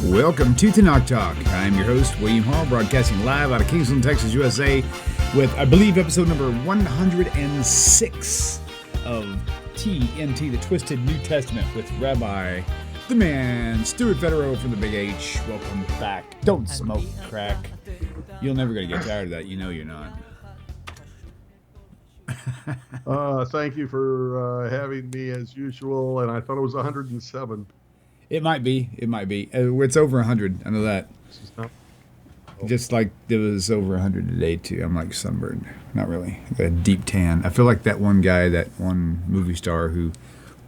Welcome to Tanakh Talk. I'm your host, William Hall, broadcasting live out of Kingston, Texas, USA, with, I believe, episode number 106 of TNT, the Twisted New Testament, with Rabbi, the man, Stuart Federow from the Big H. Welcome back. Don't smoke crack. You're never going to get tired of that. You know you're not. Thank you for having me as usual, and I thought it was 107. It might be. It's over 100. I know that. Just like it was over 100 today, too. I'm like sunburned. Not really. I got a deep tan. I feel like that one guy, that one movie star who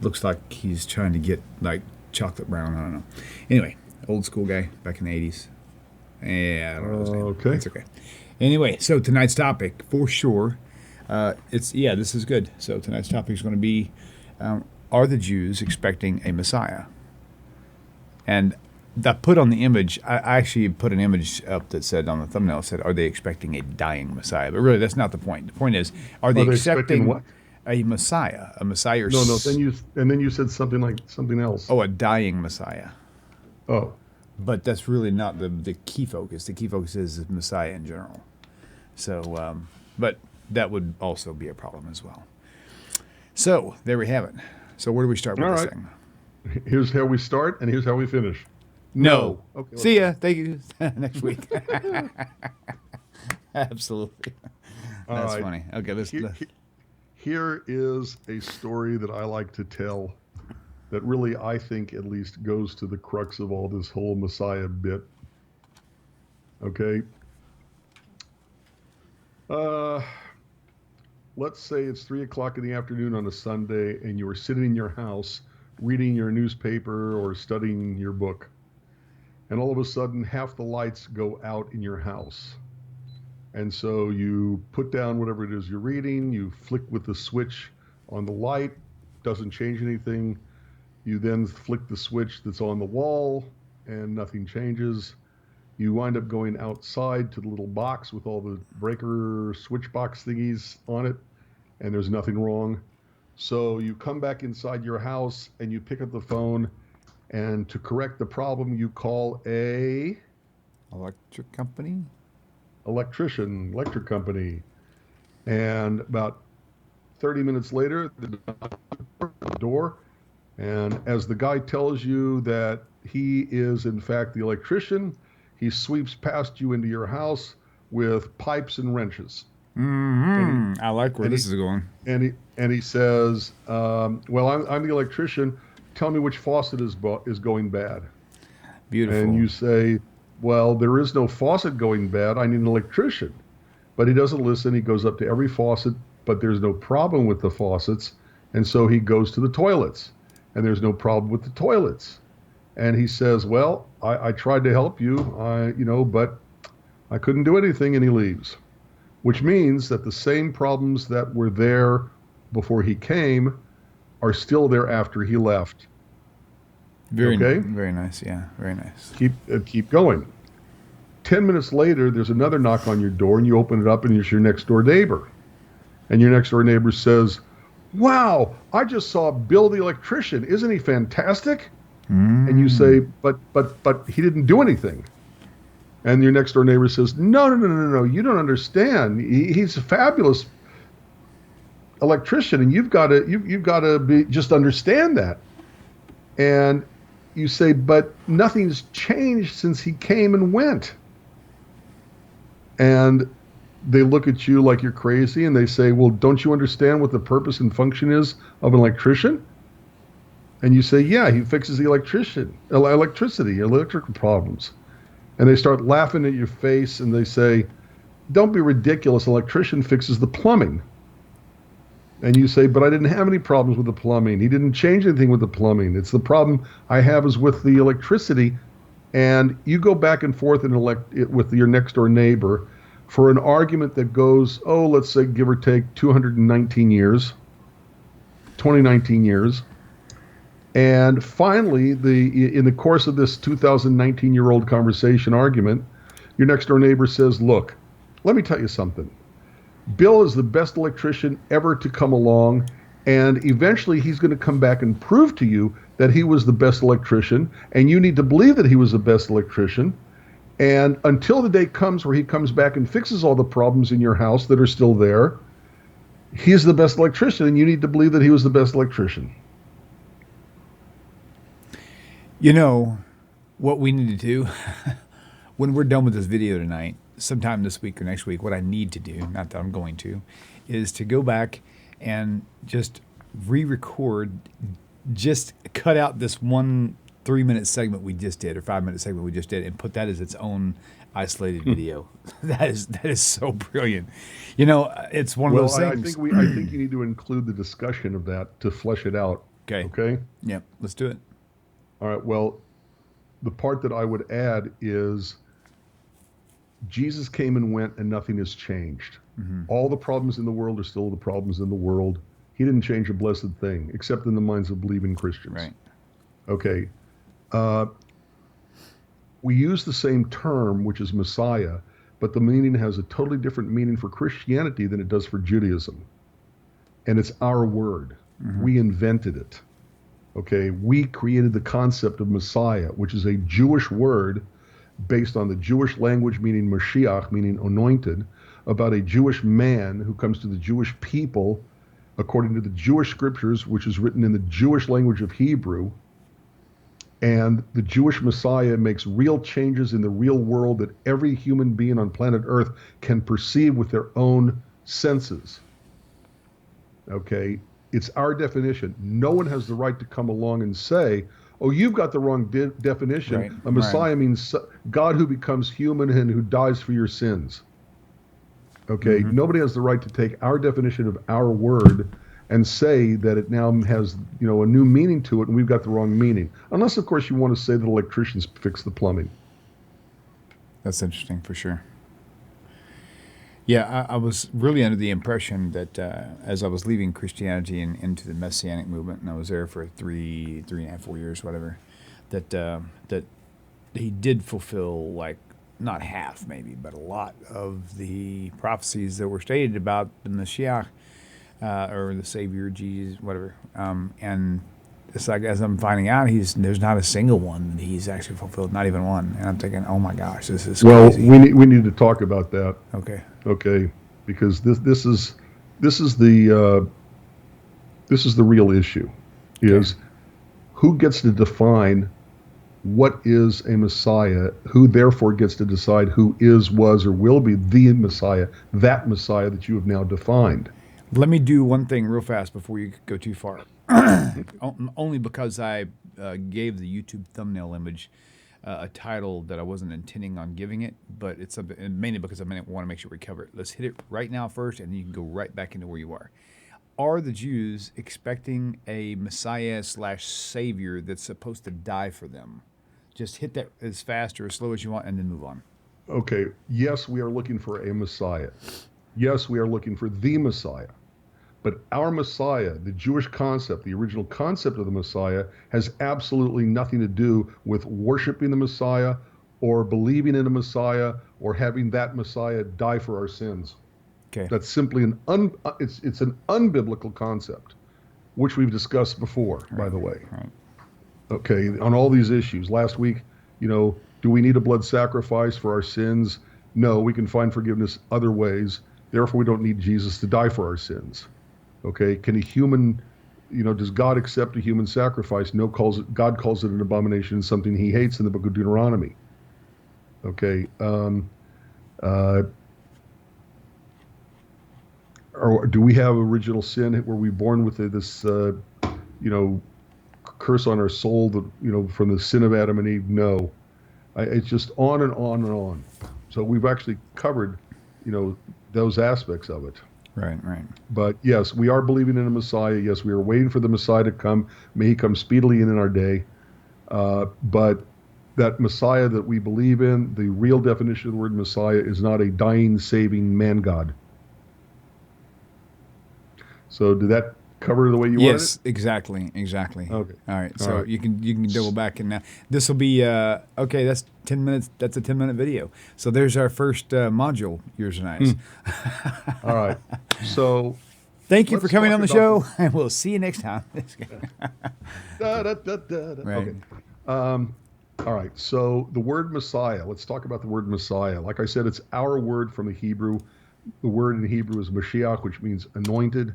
looks like he's trying to get like chocolate brown. I don't know. Anyway, old school guy back in the 80s. Yeah, I don't know his name. Okay. It's okay. Anyway, so tonight's topic, for sure, this is good. So tonight's topic is going to be, are the Jews expecting a Messiah? And I put on the image, I actually put an image up that said on the thumbnail, said, are they expecting a dying Messiah? But really, that's not the point. The point is, are they expecting what? A Messiah? A Messiah? No, then you said something else. Oh, a dying Messiah. Oh. But that's really not the key focus. The key focus is Messiah in general. So, but that would also be a problem as well. So, there we have it. So, where do we start with this thing? Here's how we start, and here's how we finish. No. Okay, see ya. Thank you. Next week. Absolutely. That's funny. Okay, Here is a story that I like to tell that really, I think, at least goes to the crux of all this whole Messiah bit. Okay? Let's say it's 3 o'clock in the afternoon on a Sunday, and you are sitting in your house reading your newspaper or studying your book. And all of a sudden, half the lights go out in your house. And so you put down whatever it is you're reading, you flick with the switch on the light, doesn't change anything. You then flick the switch that's on the wall, and nothing changes. You wind up going outside to the little box with all the breaker switch box thingies on it, and there's nothing wrong. So you come back inside your house and you pick up the phone, and to correct the problem, you call a electric company, electric company. And about 30 minutes later, the door, and as the guy tells you that he is in fact the electrician, he sweeps past you into your house with pipes and wrenches. Mm-hmm. I like where this is going. And he says, well, I'm the electrician. Tell me which faucet is going bad. Beautiful. And you say, well, there is no faucet going bad. I need an electrician. But he doesn't listen. He goes up to every faucet, but there's no problem with the faucets. And so he goes to the toilets, and there's no problem with the toilets. And he says, well, I tried to help you, but I couldn't do anything, and he leaves. Which means that the same problems that were there before he came are still there after he left. Very nice. Yeah, very nice. Keep going. 10 minutes later, there's another knock on your door, and you open it up, and it's your next door neighbor. And your next door neighbor says, wow, I just saw Bill the electrician. Isn't he fantastic? And you say, but he didn't do anything. And your next door neighbor says, no, you don't understand. He's a fabulous electrician, and you've got to just understand that. And you say, but nothing's changed since he came and went. And they look at you like you're crazy, and they say, well, don't you understand what the purpose and function is of an electrician? And you say, yeah, he fixes the electricity, electrical problems. And they start laughing at your face, and they say, don't be ridiculous. An electrician fixes the plumbing. And you say, but I didn't have any problems with the plumbing. He didn't change anything with the plumbing. It's the problem I have is with the electricity. And you go back and forth with your next door neighbor for an argument that goes, let's say, give or take 2019 years. And finally, in the course of this 2019-year-old conversation argument, your next door neighbor says, look, let me tell you something. Bill is the best electrician ever to come along, And eventually he's going to come back and prove to you that he was the best electrician, and you need to believe that he was the best electrician. And until the day comes where he comes back and fixes all the problems in your house that are still there, he's the best electrician, and you need to believe that he was the best electrician. You know, what we need to do when we're done with this video tonight, sometime this week or next week, what I need to do, not that I'm going to, is to go back and just re-record, just cut out this 1 3-minute segment we just did, or 5-minute segment we just did, and put that as its own isolated video. That is so brilliant. You know, it's one of those things. I think you need to include the discussion of that to flesh it out. Okay. Okay. Yep. Let's do it. All right. Well, the part that I would add is Jesus came and went, and nothing has changed. Mm-hmm. All the problems in the world are still the problems in the world. He didn't change a blessed thing, except in the minds of believing Christians. Right. Okay. We use the same term, which is Messiah, but the meaning has a totally different meaning for Christianity than it does for Judaism. And it's our word. Mm-hmm. We invented it. Okay. We created the concept of Messiah, which is a Jewish word based on the Jewish language, meaning Mashiach, meaning anointed, about a Jewish man who comes to the Jewish people according to the Jewish scriptures, which is written in the Jewish language of Hebrew. And the Jewish Messiah makes real changes in the real world that every human being on planet Earth can perceive with their own senses. Okay? It's our definition. No one has the right to come along and say, oh, you've got the wrong definition. Right. A Messiah means God who becomes human and who dies for your sins. Okay? Mm-hmm. Nobody has the right to take our definition of our word and say that it now has, a new meaning to it, and we've got the wrong meaning. Unless, of course, you want to say that electricians fix the plumbing. That's interesting, for sure. Yeah, I was really under the impression that as I was leaving Christianity and into the Messianic movement, and I was there for 3.5, 4 years, whatever, that he did fulfill, like, not half maybe, but a lot of the prophecies that were stated about the Mashiach, or the Savior, Jesus, whatever. And it's like, as I'm finding out, there's not a single one that he's actually fulfilled, not even one. And I'm thinking, oh my gosh, this is crazy. Well, we need to talk about that. Okay, because this is the real issue. Is who gets to define what is a Messiah? Who therefore gets to decide who is, was, or will be the Messiah? That Messiah that you have now defined. Let me do one thing real fast before you go too far. Only because I gave the YouTube thumbnail image a title that I wasn't intending on giving it, but it's mainly because I want to make sure we cover it. Let's hit it right now first, and then you can go right back into where you are. Are the Jews expecting a Messiah/Savior that's supposed to die for them? Just hit that as fast or as slow as you want, and then move on. Okay. Yes, we are looking for a Messiah. Yes, we are looking for the Messiah. But our Messiah, the Jewish concept, the original concept of the Messiah, has absolutely nothing to do with worshiping the Messiah or believing in a Messiah or having that Messiah die for our sins. Okay. That's simply it's an unbiblical concept, which we've discussed before, by the way. Right. Okay, on all these issues. Last week, do we need a blood sacrifice for our sins? No, we can find forgiveness other ways. Therefore, we don't need Jesus to die for our sins. Okay, can a human, does God accept a human sacrifice? No, God calls it an abomination and something he hates in the book of Deuteronomy. Okay, or do we have original sin? Were we born with this, curse on our soul that, from the sin of Adam and Eve? No. It's just on and on and on. So we've actually covered, those aspects of it. Right. But yes, we are believing in a Messiah. Yes, we are waiting for the Messiah to come. May he come speedily in our day. But that Messiah that we believe in, the real definition of the word Messiah, is not a dying, saving man-God. So did that cover the way you wanted it? Yes, exactly. Okay. All right. So right. you can double back in now. This will be okay. That's 10 minutes. That's a 10-minute video. So there's our first module. Yours and I's. All right. So Thank you for let's coming talk on the about show, and we'll see you next time. Right. Okay. All right. So the word Messiah. Let's talk about the word Messiah. Like I said, it's our word from the Hebrew. The word in Hebrew is Mashiach, which means anointed.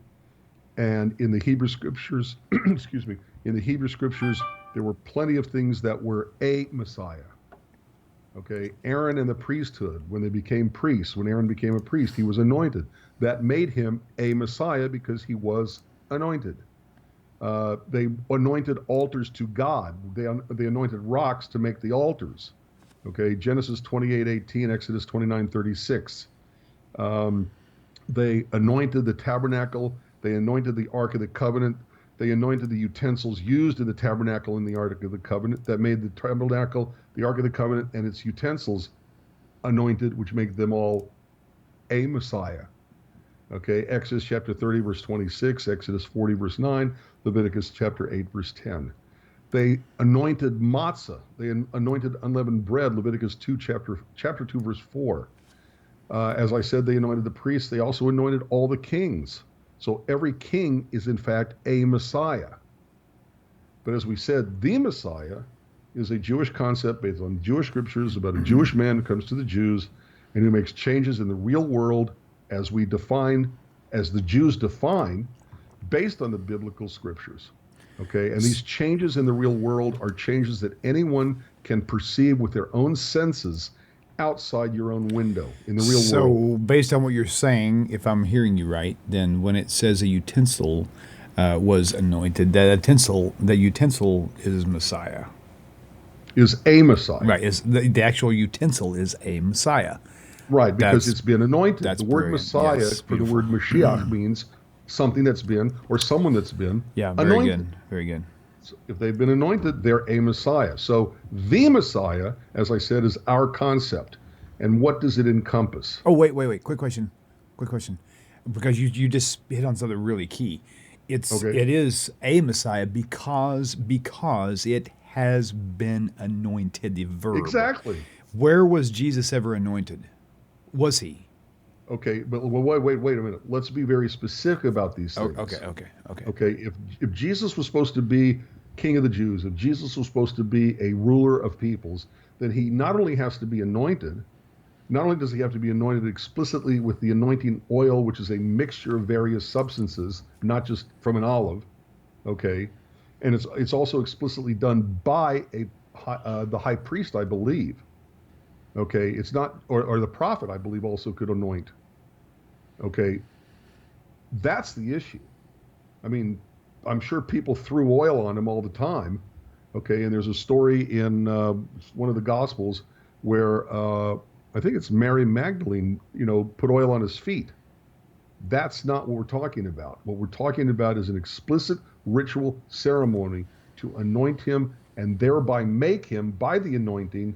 And in the Hebrew scriptures, excuse me, in the Hebrew scriptures, there were plenty of things that were a Messiah. Okay, Aaron and the priesthood, when they became priests, when Aaron became a priest, he was anointed. That made him a Messiah because he was anointed. They anointed altars to God. They anointed rocks to make the altars. Okay, Genesis 28:18, Exodus 29:36. They anointed the tabernacle. They anointed the Ark of the Covenant. They anointed the utensils used in the tabernacle and the Ark of the Covenant. That made the tabernacle, the Ark of the Covenant, and its utensils anointed, which make them all a Messiah. Okay, Exodus chapter 30, verse 26, Exodus 40, verse 9, Leviticus chapter 8, verse 10. They anointed matzah. They anointed unleavened bread, Leviticus 2, chapter 2, verse 4. As I said, they anointed the priests. They also anointed all the kings. So every king is, in fact, a Messiah. But as we said, the Messiah is a Jewish concept based on Jewish scriptures about a Jewish man who comes to the Jews and who makes changes in the real world as the Jews define, based on the biblical scriptures. Okay, and these changes in the real world are changes that anyone can perceive with their own senses outside your own window in the real world. So, based on what you're saying, if I'm hearing you right, then when it says a utensil was anointed, that utensil is Messiah. Is a Messiah. Right. Is the actual utensil is a Messiah. Right, because it's been anointed. That's the word brilliant. Messiah Yes, for the word Mashiach means something that's been, or someone that's been very anointed. good. Very good. So if they've been anointed, they're a Messiah. So the Messiah, as I said, is our concept. And what does it encompass? Oh, wait. Quick question. Because you just hit on something really key. It is a Messiah because it has been anointed, the verb. Exactly. Where was Jesus ever anointed? Was he? Okay, but wait a minute. Let's be very specific about these things. Okay. If Jesus was supposed to be King of the Jews, if Jesus was supposed to be a ruler of peoples, then he not only has to be anointed, not only does he have to be anointed explicitly with the anointing oil, which is a mixture of various substances, not just from an olive, okay, and it's also explicitly done by the high priest, I believe. Okay, it's not, or the prophet, I believe, also could anoint. Okay, that's the issue. I mean, I'm sure people threw oil on him all the time. Okay, and there's a story in one of the Gospels where I think it's Mary Magdalene, put oil on his feet. That's not what we're talking about. What we're talking about is an explicit ritual ceremony to anoint him and thereby make him, by the anointing,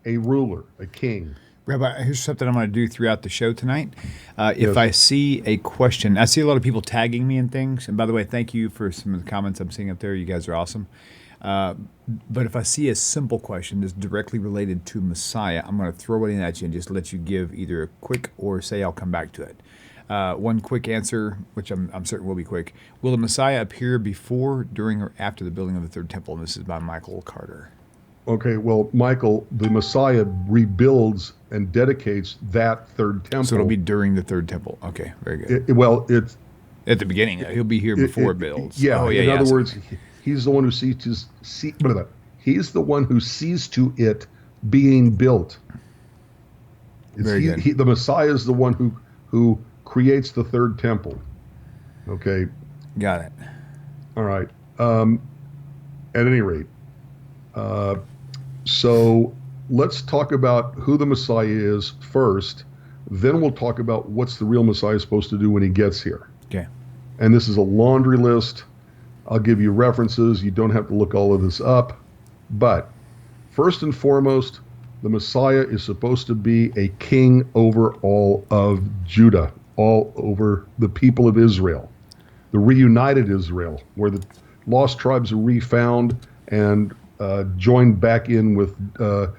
a ruler, a king. Rabbi, here's something I'm going to do throughout the show tonight. If I see a question, I see a lot of people tagging me and things. And by the way, thank you for some of the comments I'm seeing up there. You guys are awesome. But if I see a simple question that's directly related to Messiah, I'm going to throw it in at you and just let you give either a quick or say I'll come back to it. One quick answer, which I'm certain will be quick. Will the Messiah appear before, during, or after the building of the third temple? And this is by Michael Carter. Okay, well, Michael, the Messiah rebuilds and dedicates that third temple. So it'll be during the third temple. Okay, very good. It's at the beginning. He'll be here before it builds. Yeah. In other words, he's the one who he's the one who sees to it being built. Very good. The Messiah is the one who creates the third temple. Okay. Got it. All right. At any rate. So let's talk about who the Messiah is first. Then we'll talk about what's the real Messiah supposed to do when he gets here. Okay. And this is a laundry list. I'll give you references. You don't have to look all of this up. But first and foremost, the Messiah is supposed to be a king over all of Judah, all over the people of Israel, the reunited Israel, where the lost tribes are refound and joined back in with, the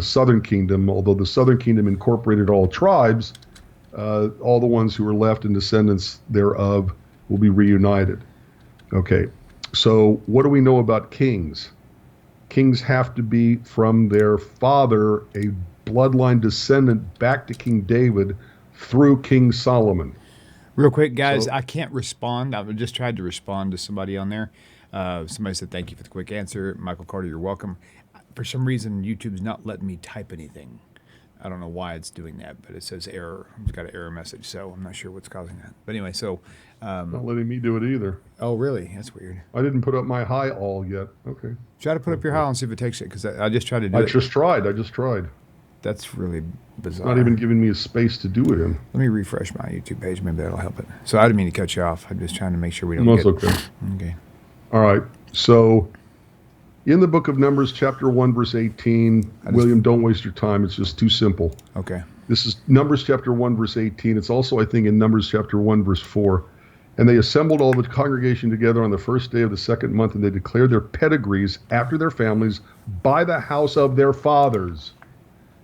southern kingdom. Although the southern kingdom incorporated all tribes, all the ones who are left and descendants thereof will be reunited. Okay, so what do we know about kings? Kings have to be from their father, a bloodline descendant back to King David through King Solomon. Real quick, guys, So- I can't respond. I just tried to respond to somebody on there. Somebody said, thank you for the quick answer. Michael Carter, you're welcome. For some reason, YouTube's not letting me type anything. I don't know why it's doing that, but it says error. It's got an error message, so I'm not sure what's causing that. But anyway, so... Not letting me do it either. oh, really? That's weird. I didn't put up my hi all yet. Okay. Try to put up your hi and see if it takes it, because I just tried to do I it. just tried. That's really bizarre. Not even giving me a space to do it in. Let me refresh my YouTube page. Maybe that'll help it. So I didn't mean to cut you off. I'm just trying to make sure we don't No, it's get... okay. Okay. All right. So in the book of Numbers, chapter 1, verse 18, William, don't waste your time. It's just too simple. Okay. This is Numbers chapter 1, verse 18. It's also, I think, in Numbers chapter 1, verse 4. And they assembled all the congregation together on the first day of the second month, and they declared their pedigrees after their families by the house of their fathers.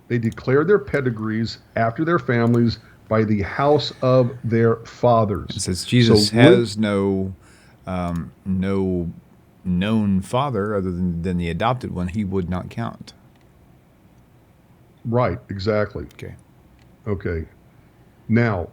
They declared their pedigrees after their families by the house of their fathers. It says Jesus has no known father other than the adopted one. He would not count. Right, exactly. Okay. Okay. Now,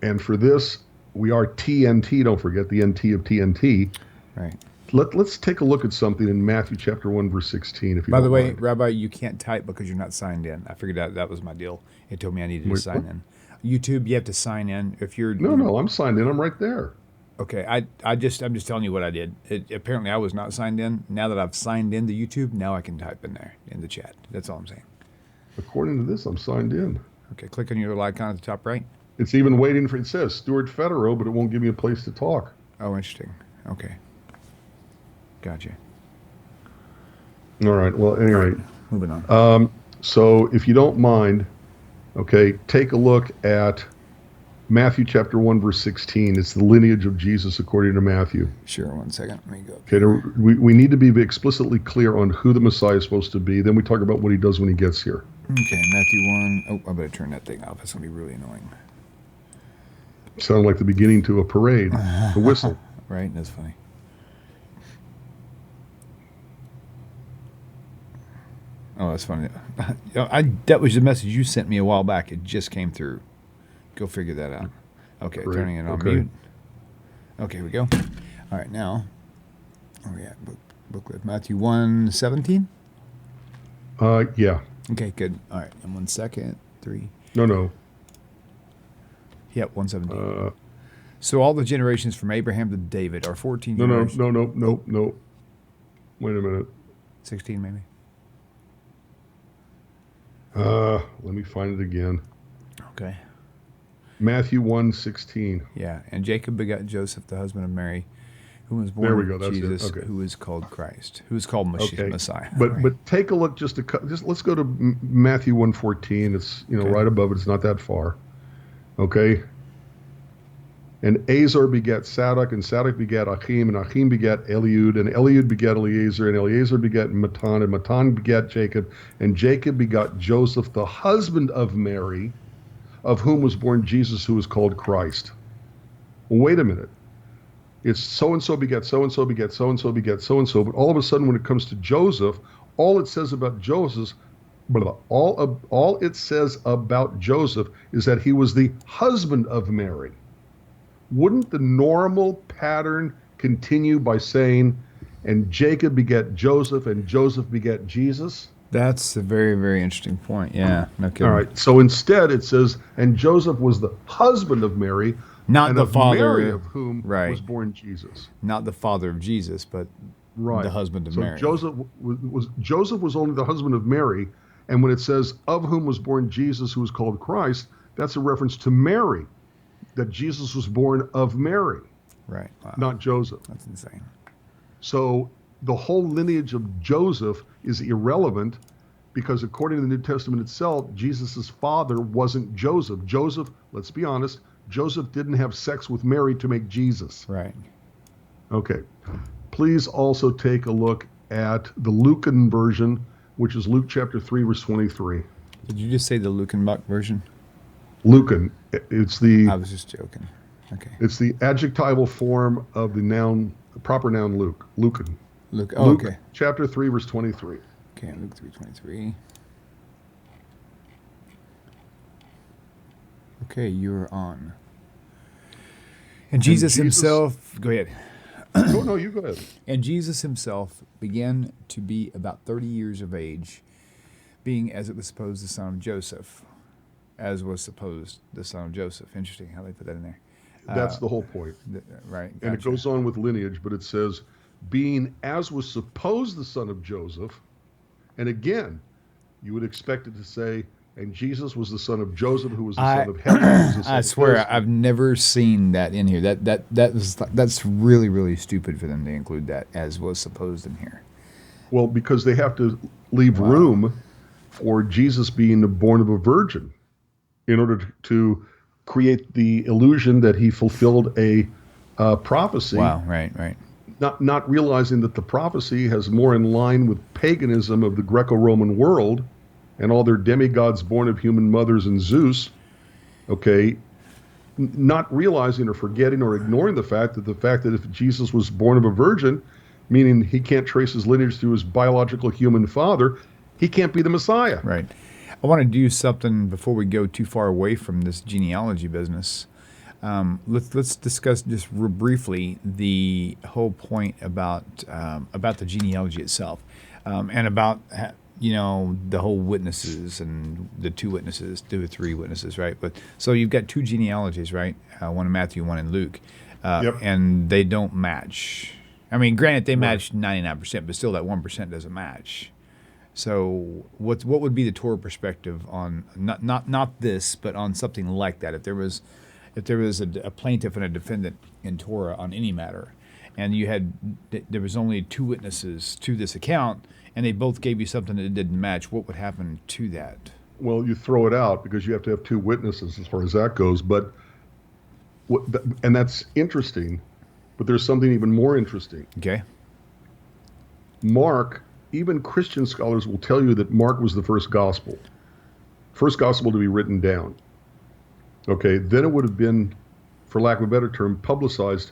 and for this, we are TNT. Don't forget the NT of TNT. Right. Let's take a look at something in Matthew chapter 1, verse 16. If you By the don't way, mind. Rabbi, you can't type because you're not signed in. I figured out that was my deal. It told me I needed to Wait, sign what? in. YouTube, you have to sign in if you're. No, I'm signed in. I'm right there. Okay, I'm just telling you what I did. Apparently, I was not signed in. Now that I've signed in to YouTube, now I can type in there in the chat. That's all I'm saying. According to this, I'm signed in. Okay, click on your little icon at the top right. It's even waiting for, it says Stuart Federow, but it won't give me a place to talk. Oh, interesting. Okay. Gotcha. All right. Well, at any rate. Moving on. So if you don't mind, okay, take a look at Matthew chapter 1, verse 16. It's the lineage of Jesus according to Matthew. Sure, 1 second. Let me go. Okay, we need to be explicitly clear on who the Messiah is supposed to be. Then we talk about what he does when he gets here. Okay, Matthew 1. Oh, I better turn that thing off. That's going to be really annoying. Sound like the beginning to a parade, a whistle. Right? That's funny. Oh, that's funny. That was the message you sent me a while back. It just came through. Go figure that out. Okay, Great. turning it on Okay. mute. Okay, here we go. All right, now, oh yeah, booklet Matthew 1:17. Yeah. Okay, good. All right, and 1 second, 3. No. Yep, 1:17. So all the generations from Abraham to David are 14 No. generations. No. Wait a minute. 16 maybe. Let me find it again. Okay. Matthew 1:16. Yeah, and Jacob begot Joseph, the husband of Mary, who was born There we go, that's it. Jesus, Okay. who is called Christ, who is called Okay. Messiah. But right? but take a look. Just let's go to Matthew 1:14. It's Okay. right above it. It's not that far. Okay. And Azar begat Sadok, and Sadok begat Achim, and Achim begat Eliud, and Eliud begat Eliezer, and Eliezer begat Matan, and Matan begat Jacob, and Jacob begot Joseph, the husband of Mary, of whom was born Jesus, who is called Christ. Well, wait a minute. It's so-and-so begat so-and-so begat so-and-so begat so-and-so, but all of a sudden when it comes to Joseph, all it says about Joseph, all it says about Joseph is that he was the husband of Mary. Wouldn't the normal pattern continue by saying, and Jacob begat Joseph, and Joseph begat Jesus? That's a very, very interesting point. Yeah. No kidding. All right. So instead it says, and Joseph was the husband of Mary, Not and the of father, Mary of whom right. was born Jesus. Not the father of Jesus, but Right. the husband of so Mary. Joseph was only the husband of Mary, and when it says of whom was born Jesus, who is called Christ, that's a reference to Mary, that Jesus was born of Mary, Right. Wow. not Joseph. That's insane. So the whole lineage of Joseph is irrelevant because according to the New Testament itself, Jesus' father wasn't Joseph. Joseph, let's be honest, Joseph didn't have sex with Mary to make Jesus. Right. Okay. Please also take a look at the Lucan version, which is Luke chapter 3, verse 23. Did you just say the Lukenbach version? Lucan. It's the I was just joking. Okay. it's the adjectival form of the noun, the proper noun Luke. Lucan. Luke. Oh, Luke okay. chapter 3 verse 23. Okay. Luke 3:23. Okay, you're on. And Jesus himself. Go ahead. No, you go ahead. And Jesus himself began to be about 30 years of age, being, as it was supposed, the son of Joseph. As was supposed, the son of Joseph. Interesting how they put that in there. That's the whole point. Right. And it Gotcha. goes on with lineage, but it says, being as was supposed the son of Joseph. And again, you would expect it to say, and Jesus was the son of Joseph, who was the son of Heli, who was the son I of swear, Joseph. I've never seen that in here. That's really, really stupid for them to include that as was supposed in here. Well, because they have to leave room for Jesus being born of a virgin in order to create the illusion that he fulfilled a prophecy. Wow, right. Not realizing that the prophecy has more in line with paganism of the Greco-Roman world and all their demigods born of human mothers and Zeus, okay, not realizing or forgetting or ignoring the fact that if Jesus was born of a virgin, meaning he can't trace his lineage through his biological human father, he can't be the Messiah. Right. I want to do something before we go too far away from this genealogy business. Let's discuss just real briefly the whole point about the genealogy itself, and about the whole witnesses and the two or three witnesses, right? But so you've got two genealogies, right? One in Matthew, one in Luke, Yep. and they don't match. I mean, granted, they match 99%, but still that 1% doesn't match. So what would be the Torah perspective on not this, but on something like that? If there was a plaintiff and a defendant in Torah on any matter, and there was only two witnesses to this account, and they both gave you something that didn't match, what would happen to that? Well, you throw it out because you have to have two witnesses as far as that goes. But and that's interesting. But there's something even more interesting. Okay. Mark, even Christian scholars will tell you that Mark was the first gospel to be written down. Okay, then it would have been, for lack of a better term, publicized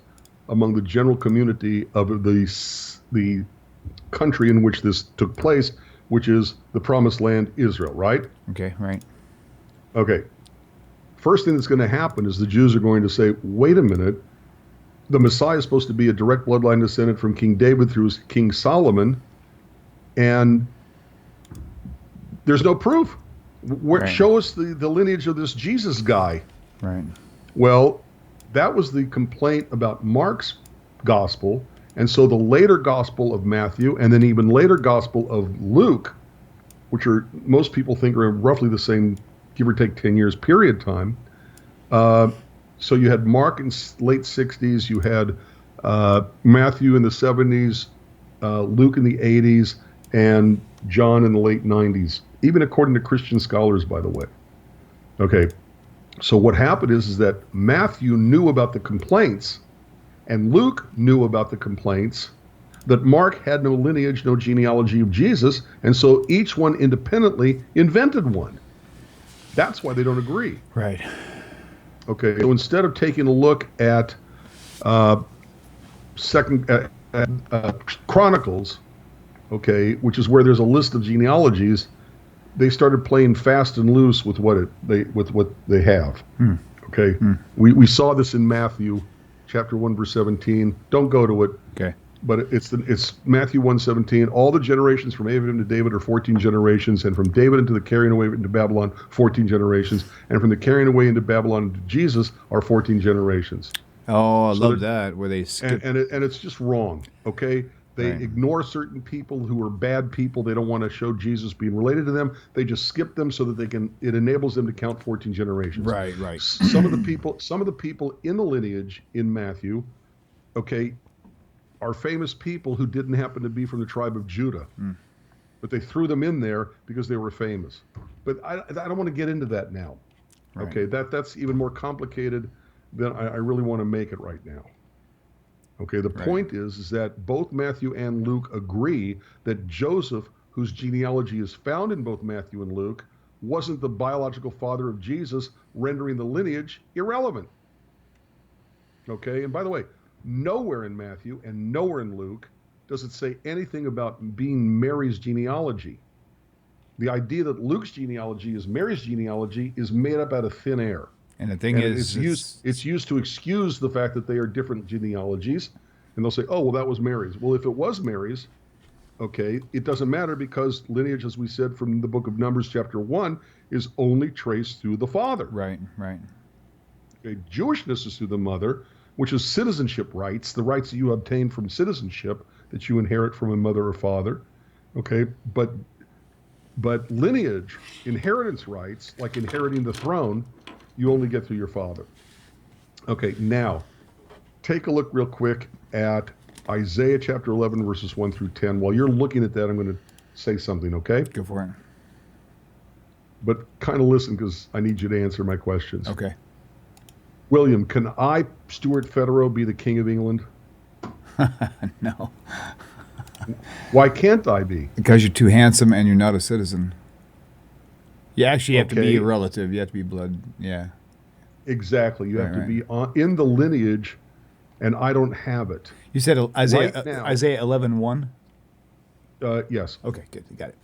among the general community of the country in which this took place, which is the Promised Land, Israel, right? Okay, right. Okay. First thing that's going to happen is the Jews are going to say, wait a minute, the Messiah is supposed to be a direct bloodline descendant from King David through King Solomon, and there's no proof. Right. Show us the lineage of this Jesus guy. Right. Well, that was the complaint about Mark's gospel, and so the later gospel of Matthew, and then even later gospel of Luke, which are most people think are roughly the same, give or take 10 years period time. So you had Mark in late 60s, you had Matthew in the 70s, Luke in the 80s, and John in the late 90s, even according to Christian scholars, by the way. Okay, so what happened is that Matthew knew about the complaints, and Luke knew about the complaints, that Mark had no lineage, no genealogy of Jesus, and so each one independently invented one. That's why they don't agree. Right. Okay, so instead of taking a look at Chronicles, okay, which is where there's a list of genealogies, they started playing fast and loose with what they have. Okay, we saw this in Matthew, chapter 1, verse 17. Don't go to it. Okay. But it's Matthew 1:17. All the generations from Abraham to David are 14 generations, and from David into the carrying away into Babylon, 14 generations, and from the carrying away into Babylon to Jesus are 14 generations. Oh, I love that, where they skip. And it's just wrong. Okay, they Right. ignore certain people who are bad people. They don't want to show Jesus being related to them. They just skip them so that it enables them to count 14 generations. Right. Some of the people in the lineage in Matthew, okay, are famous people who didn't happen to be from the tribe of Judah, but they threw them in there because they were famous. But I don't want to get into that now. Right. Okay, that's even more complicated than I really want to make it right now. Okay, the point is that both Matthew and Luke agree that Joseph, whose genealogy is found in both Matthew and Luke, wasn't the biological father of Jesus, rendering the lineage irrelevant. Okay, and by the way, nowhere in Matthew and nowhere in Luke does it say anything about being Mary's genealogy. The idea that Luke's genealogy is Mary's genealogy is made up out of thin air. And the thing is, it's used to excuse the fact that they are different genealogies. And they'll say, oh, well, that was Mary's. Well, if it was Mary's, okay, it doesn't matter because lineage, as we said from the book of Numbers, chapter 1, is only traced through the father. Right. Okay, Jewishness is through the mother, which is citizenship rights, the rights that you obtain from citizenship that you inherit from a mother or father. Okay, but lineage, inheritance rights, like inheriting the throne, you only get through your father. Okay, now, take a look real quick at Isaiah chapter 11, verses 1 through 10. While you're looking at that, I'm going to say something, okay? Go for it. But kind of listen, because I need you to answer my questions. Okay. William, can I, Stuart Federow, be the King of England? No. Why can't I be? Because you're too handsome and you're not a citizen. You actually have to be Okay. a relative. You have to be blood. Yeah. Exactly. You have to Right. be in the lineage, and I don't have it. You said Isaiah Right now- Isaiah 11:1? Yes. Okay, good. Got it.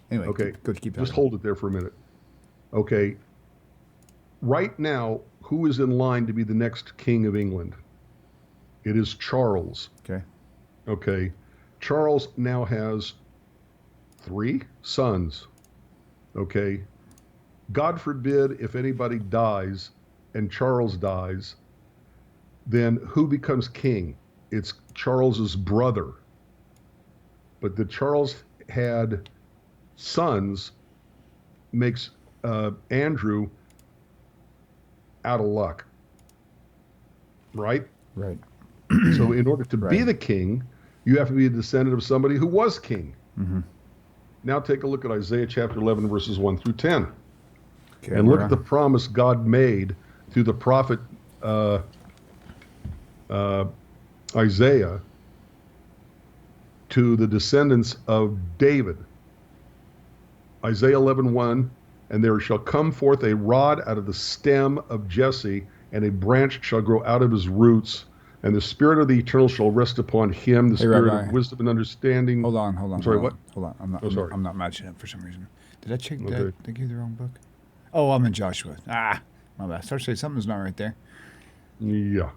Anyway, Okay. keep Just talking. hold it there for a minute. Okay. Right now, who is in line to be the next King of England? It is Charles. Okay. Okay. Charles now has 3 sons. Okay. God forbid if anybody dies and Charles dies, then who becomes king? It's Charles's brother. But that Charles had sons makes Andrew out of luck. Right? Right. So in order to be Right. the king, you have to be a descendant of somebody who was king. Mm-hmm. Now take a look at Isaiah chapter 11, verses 1 through 10. Okay, And look we're at the on. promise God made through the prophet Isaiah to the descendants of David. Isaiah 11:1, and there shall come forth a rod out of the stem of Jesse, and a branch shall grow out of his roots, and the spirit of the Eternal shall rest upon him, the Hey, spirit Rabbi. of wisdom and understanding. Hold on. I'm sorry, what? Hold on. I'm not. Oh, sorry. I'm not matching it for some reason. Did I check? Did Okay. I give you the wrong book? Oh, I'm in Joshua. My bad. Start to say something's not right there. Yeah.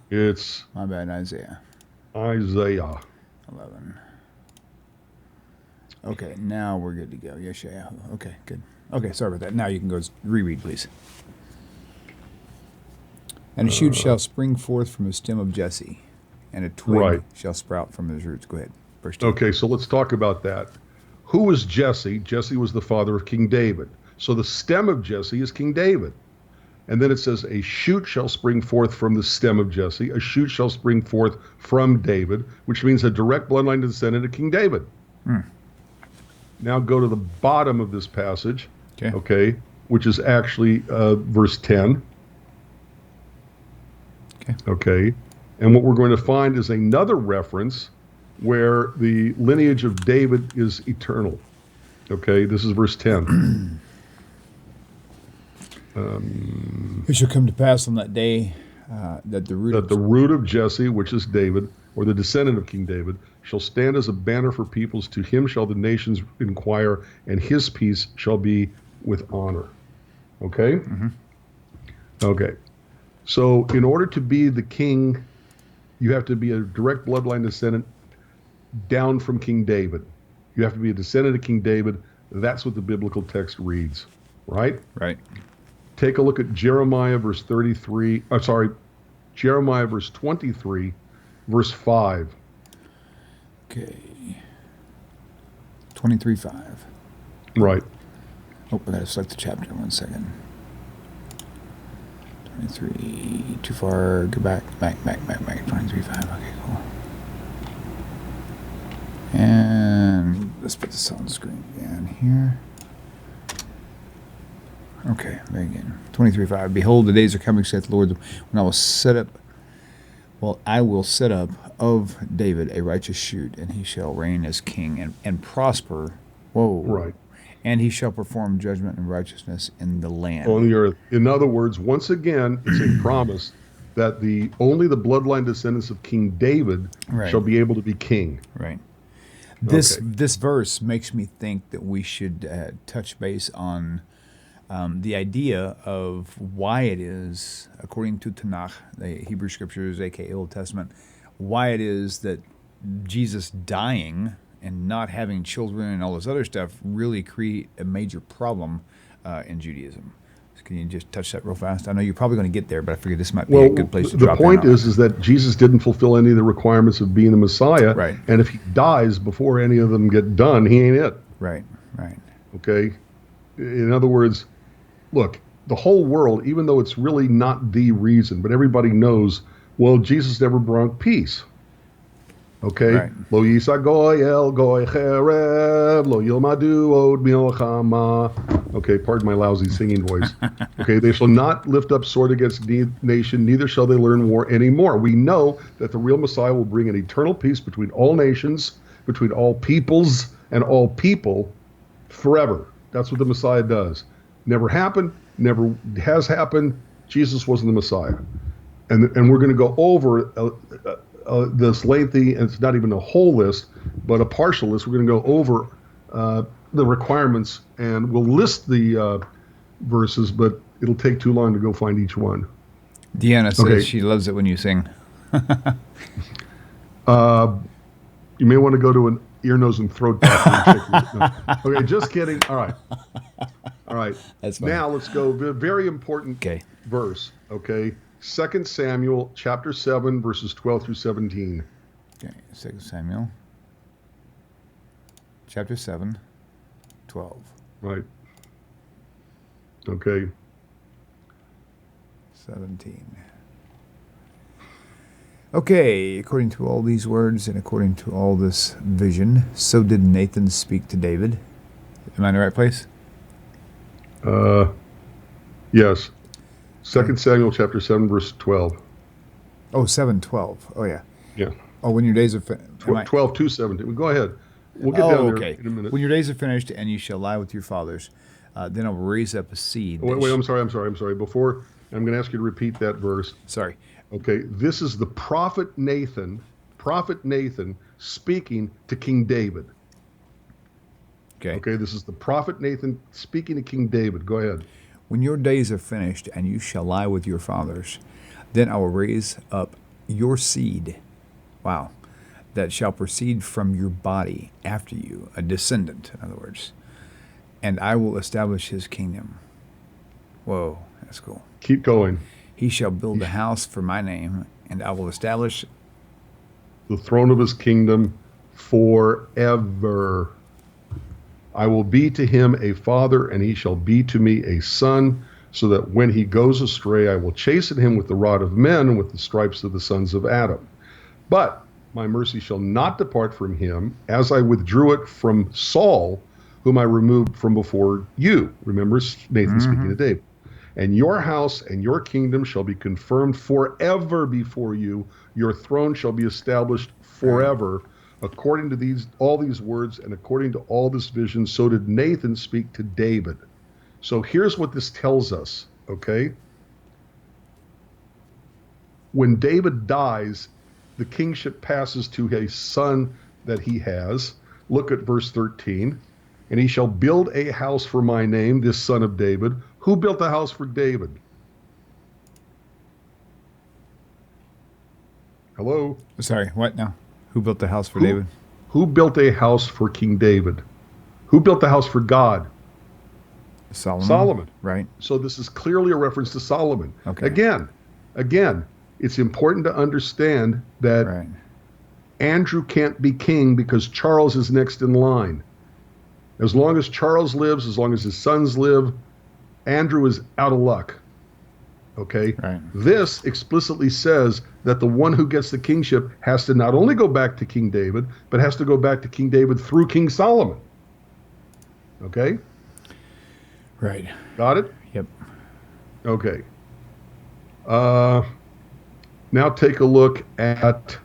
It's My bad. Isaiah Isaiah. 11. Okay, now we're good to go. Yes, yeah. Okay, good. Okay, sorry about that. Now you can go reread, please. And a shoot shall spring forth from the stem of Jesse, and a twig Right. shall sprout from his roots. Go ahead. Verse 2. Okay, so let's talk about that. Who was Jesse? Jesse was the father of King David. So the stem of Jesse is King David. And then it says, a shoot shall spring forth from the stem of Jesse. A shoot shall spring forth from David, which means a direct bloodline descendant of King David. Now go to the bottom of this passage, Okay. which is actually verse 10. Okay. And what we're going to find is another reference where the lineage of David is eternal. Okay, this is verse 10. It shall come to pass on that day that the root That the root of Jesse, which is David, or the descendant of King David, shall stand as a banner for peoples. To him shall the nations inquire, and his peace shall be with honor. Okay? Okay. So in order to be the king, you have to be a direct bloodline descendant down from King David. You have to be a descendant of King David. That's what the biblical text reads, right? Right. Take a look at Jeremiah verse 33. Jeremiah verse 23, verse 5. Okay. 23:5. Right. Oh, I gotta select the chapter. 1 second. 23. Too far. Go back. 23:5. Okay, cool. And let's put this on the screen again here. Okay, very good. 23:5. Behold, the days are coming, saith the Lord, when I will set up of David a righteous shoot, and he shall reign as king and prosper. Whoa. Right. And he shall perform judgment and righteousness in the land. On the earth. In other words, once again, it's a promise that only the bloodline descendants of King David shall be able to be king. Right. This verse makes me think that we should touch base on the idea of why it is, according to Tanakh, the Hebrew Scriptures, aka Old Testament, why it is that Jesus dying and not having children and all this other stuff really create a major problem in Judaism. So can you just touch that real fast? I know you're probably going to get there, but I figured this might be a good place to drop in. The point is that Jesus didn't fulfill any of the requirements of being the Messiah. Right. And if he dies before any of them get done, he ain't it. Right, right. Okay? In other words, look, the whole world, even though it's really not the reason, but everybody knows, well, Jesus never brought peace. Okay? Lo yisa goy el goy chereb, lo yilmadu od milchama. Okay, pardon my lousy singing voice. Okay, they shall not lift up sword against nation, neither shall they learn war anymore. We know that the real Messiah will bring an eternal peace between all nations, between all peoples, and all people forever. That's what the Messiah does. Never happened, never has happened. Jesus wasn't the Messiah. And we're going to go over this lengthy, and it's not even a whole list, but a partial list. We're going to go over the requirements, and we'll list the verses, but it'll take too long to go find each one. Deanna says she loves it when you sing. You may want to go to an ear, nose, and throat doctor. No. Okay, just kidding. All right. That's fine. Now let's go. Very important verse. Okay. 2 Samuel chapter 7, verses 12 through 17. Okay, 2 Samuel chapter 7, 12. Right. Okay. 17. Okay, according to all these words and according to all this vision, so did Nathan speak to David. Am I in the right place? Yes. 2 Samuel chapter 7, verse 12. Oh, 7:12. Oh, yeah. Yeah. Oh, when your days are finished. 12 to 17. Well, go ahead. We'll get down there in a minute. When your days are finished and you shall lie with your fathers, then I will raise up a seed. Wait, I'm sorry. Before, I'm going to ask you to repeat that verse. Sorry. Okay, this is the prophet Nathan speaking to King David. Okay, this is the prophet Nathan speaking to King David. Go ahead. When your days are finished and you shall lie with your fathers, then I will raise up your seed, that shall proceed from your body after you, a descendant, in other words, and I will establish his kingdom. Whoa, that's cool. Keep going. He shall build a house for my name, and I will establish the throne of his kingdom forever. I will be to him a father, and he shall be to me a son, so that when he goes astray, I will chasten him with the rod of men and with the stripes of the sons of Adam. But my mercy shall not depart from him, as I withdrew it from Saul, whom I removed from before you. Remember Nathan speaking to David. And your house and your kingdom shall be confirmed forever before you. Your throne shall be established forever. According to all these words and according to all this vision, so did Nathan speak to David. So here's what this tells us, okay? When David dies, the kingship passes to a son that he has. Look at verse 13. And he shall build a house for my name, this son of David. Who built the house for David? Hello? Sorry, what now? Who built the house for David? Who built a house for King David? Who built the house for God? Solomon. Right. So this is clearly a reference to Solomon. Okay. Again, it's important to understand that Andrew can't be king because Charles is next in line. As long as Charles lives, as long as his sons live, Andrew is out of luck. Okay? Right. This explicitly says that the one who gets the kingship has to not only go back to King David, but has to go back to King David through King Solomon. Okay? Right. Got it? Yep. Okay. Now take a look at,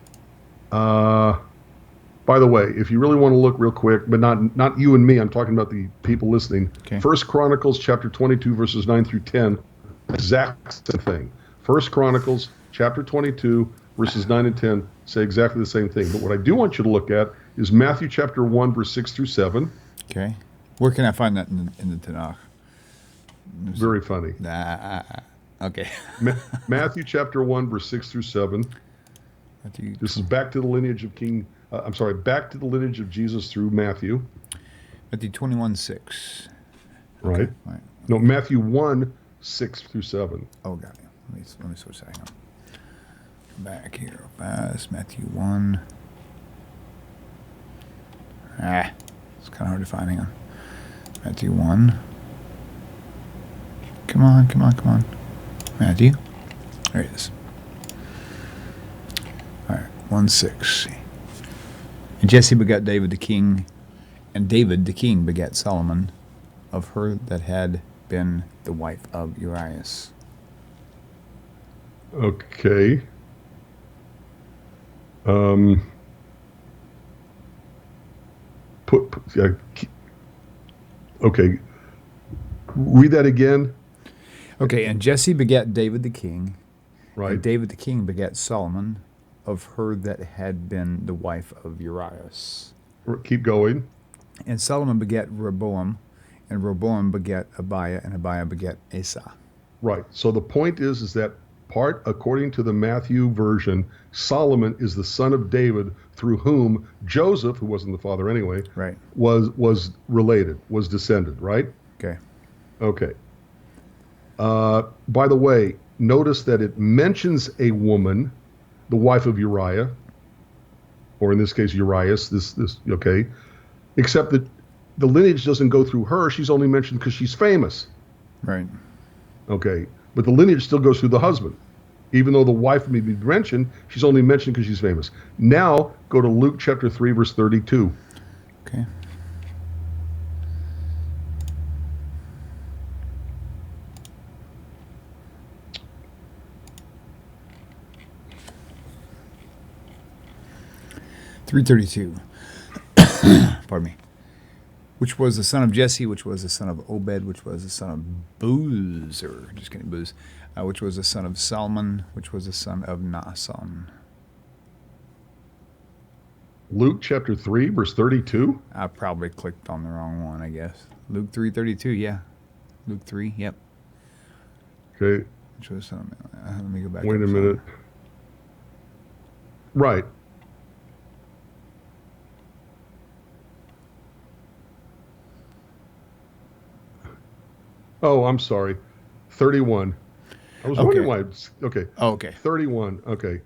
By the way, if you really want to look real quick, but not you and me, I'm talking about the people listening. Okay. 1 Chronicles chapter 22, verses 9 through 10, exact same thing. 1 Chronicles chapter 22, verses 9 and 10 say exactly the same thing. But what I do want you to look at is Matthew chapter 1, verse 6 through 7. Okay. Where can I find that in the Tanakh? Very funny. Okay. Matthew chapter 1, verse 6 through 7. This is back to the lineage of back to the lineage of Jesus through Matthew. Matthew 21:6. Right. Okay. Right. No, Matthew 1, 6 through 7. Oh, got it. Let me switch that. Hang on. Back here. Fast. Matthew 1. It's kind of hard to find. Hang on. Matthew 1. Come on. Matthew. There it is. All right. 1:6. And Jesse begat David the king, and David the king begat Solomon, of her that had been the wife of Urias. Okay. Okay. Read that again. Okay, and Jesse begat David the king, Right. and David the king begat Solomon, of her that had been the wife of Urias. Keep going. And Solomon begat Rehoboam, and Rehoboam begat Abiah, and Abiah begat Asa. Right. So the point is that according to the Matthew version, Solomon is the son of David through whom Joseph, who wasn't the father anyway, Right. was related, was descended, right? Okay. Okay. By the way, notice that it mentions a woman, the wife of Uriah, or in this case Urias, okay, except that the lineage doesn't go through her. She's only mentioned because she's famous. Right. Okay. But the lineage still goes through the husband. Even though the wife may be mentioned, she's only mentioned because she's famous. Now, go to Luke chapter 3, verse 32. Okay. (332). Pardon me. Which was the son of Jesse, which was the son of Obed, which was the son of Booz, which was the son of Salmon, which was the son of Naason. Luke chapter 3, verse 32? I probably clicked on the wrong one, I guess. Luke 3:32, yeah. Luke 3, yep. Okay. Which was the son of, let me go back. Wait a minute. Right. Oh, I'm sorry. 31. I was wondering why. Okay. Oh, okay. 31. Okay.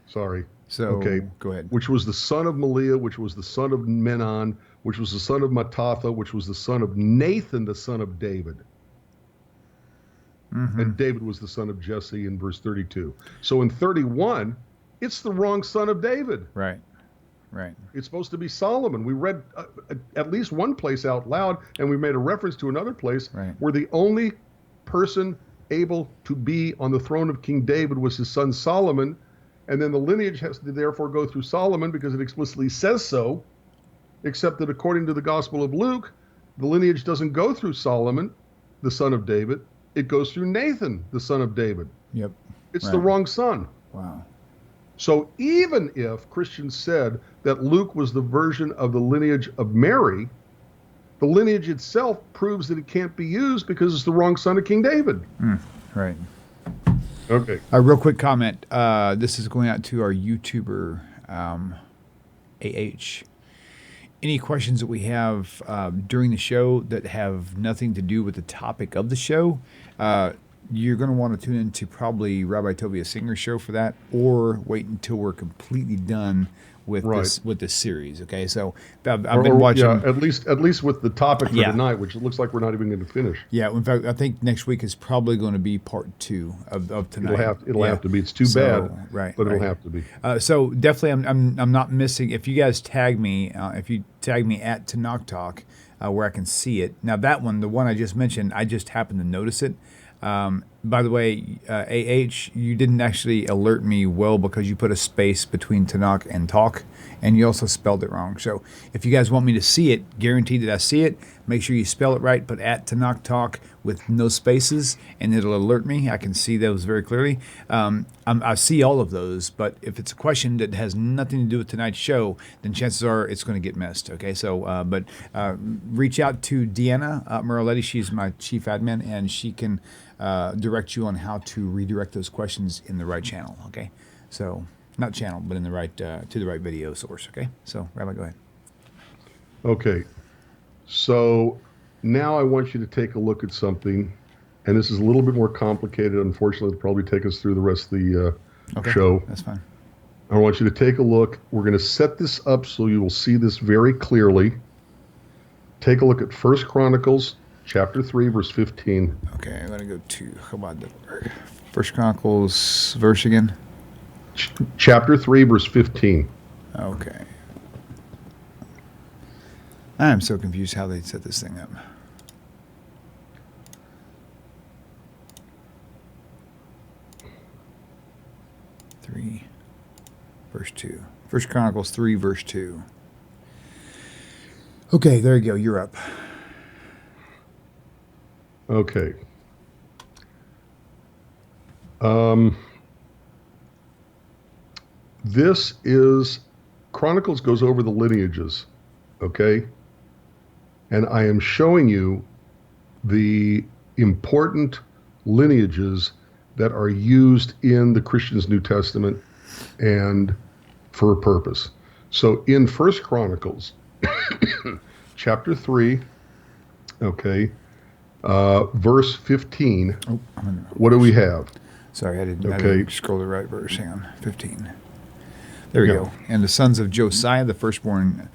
Sorry. So, okay. Go ahead. Which was the son of Maliah, which was the son of Menon, which was the son of Mattatha, which was the son of Nathan, the son of David. Mm-hmm. And David was the son of Jesse in verse 32. So in 31, it's the wrong son of David. Right. Right. It's supposed to be Solomon. We read at least one place out loud, and we made a reference to another place where the only person able to be on the throne of King David was his son Solomon, and then the lineage has to therefore go through Solomon because it explicitly says so, except that according to the Gospel of Luke, the lineage doesn't go through Solomon, the son of David. It goes through Nathan, the son of David. Yep. It's the wrong son. Wow. So even if Christians said that Luke was the version of the lineage of Mary, the lineage itself proves that it can't be used because it's the wrong son of King David. Right. Okay. A real quick comment. This is going out to our YouTuber, AH. Any questions that we have during the show that have nothing to do with the topic of the show, you're going to want to tune into probably Rabbi Tovia Singer's show for that, or wait until we're completely done with this series. Okay, so I've been watching. Yeah, at least with the topic for tonight, which it looks like we're not even going to finish. Yeah, in fact, I think next week is probably going to be part 2 of tonight. It'll have to be. It's too bad, but it'll have to be. So definitely, I'm not missing. If you guys tag me, if you tag me at Tanakh Talk, where I can see it. Now that one, the one I just mentioned, I just happened to notice it. By the way, AH, you didn't actually alert me well because you put a space between Tanakh and talk, and you also spelled it wrong. So if you guys want me to see it, guaranteed that I see it, make sure you spell it right, put at Tanakh talk with no spaces, and it'll alert me. I can see those very clearly. I see all of those, but if it's a question that has nothing to do with tonight's show, then chances are it's going to get missed. Okay, so but reach out to Deanna Moraletti. She's my chief admin, and she can direct you on how to redirect those questions in the right channel. Okay, so not channel, but in the right to the right video source. Okay, so Rabbi, go ahead. Okay, so now I want you to take a look at something, and this is a little bit more complicated. Unfortunately, it'll probably take us through the rest of the show. That's fine. I want you to take a look. We're going to set this up so you will see this very clearly. Take a look at 1 Chronicles chapter 3, verse 15. Okay, I'm going to go to Chabad.org. 1 Chronicles, verse again? Chapter 3, verse 15. Okay. I'm so confused how they set this thing up. Verse 2. 1 Chronicles 3, verse 2. Okay, there you go. You're up. Okay. This is Chronicles goes over the lineages, okay? And I am showing you the important lineages that are used in the Christian's New Testament and for a purpose. So in 1 Chronicles, chapter 3, okay, verse 15, what do we have? Sorry, I didn't scroll the right verse. Hang on, 15. There we go. And the sons of Josiah, the firstborn,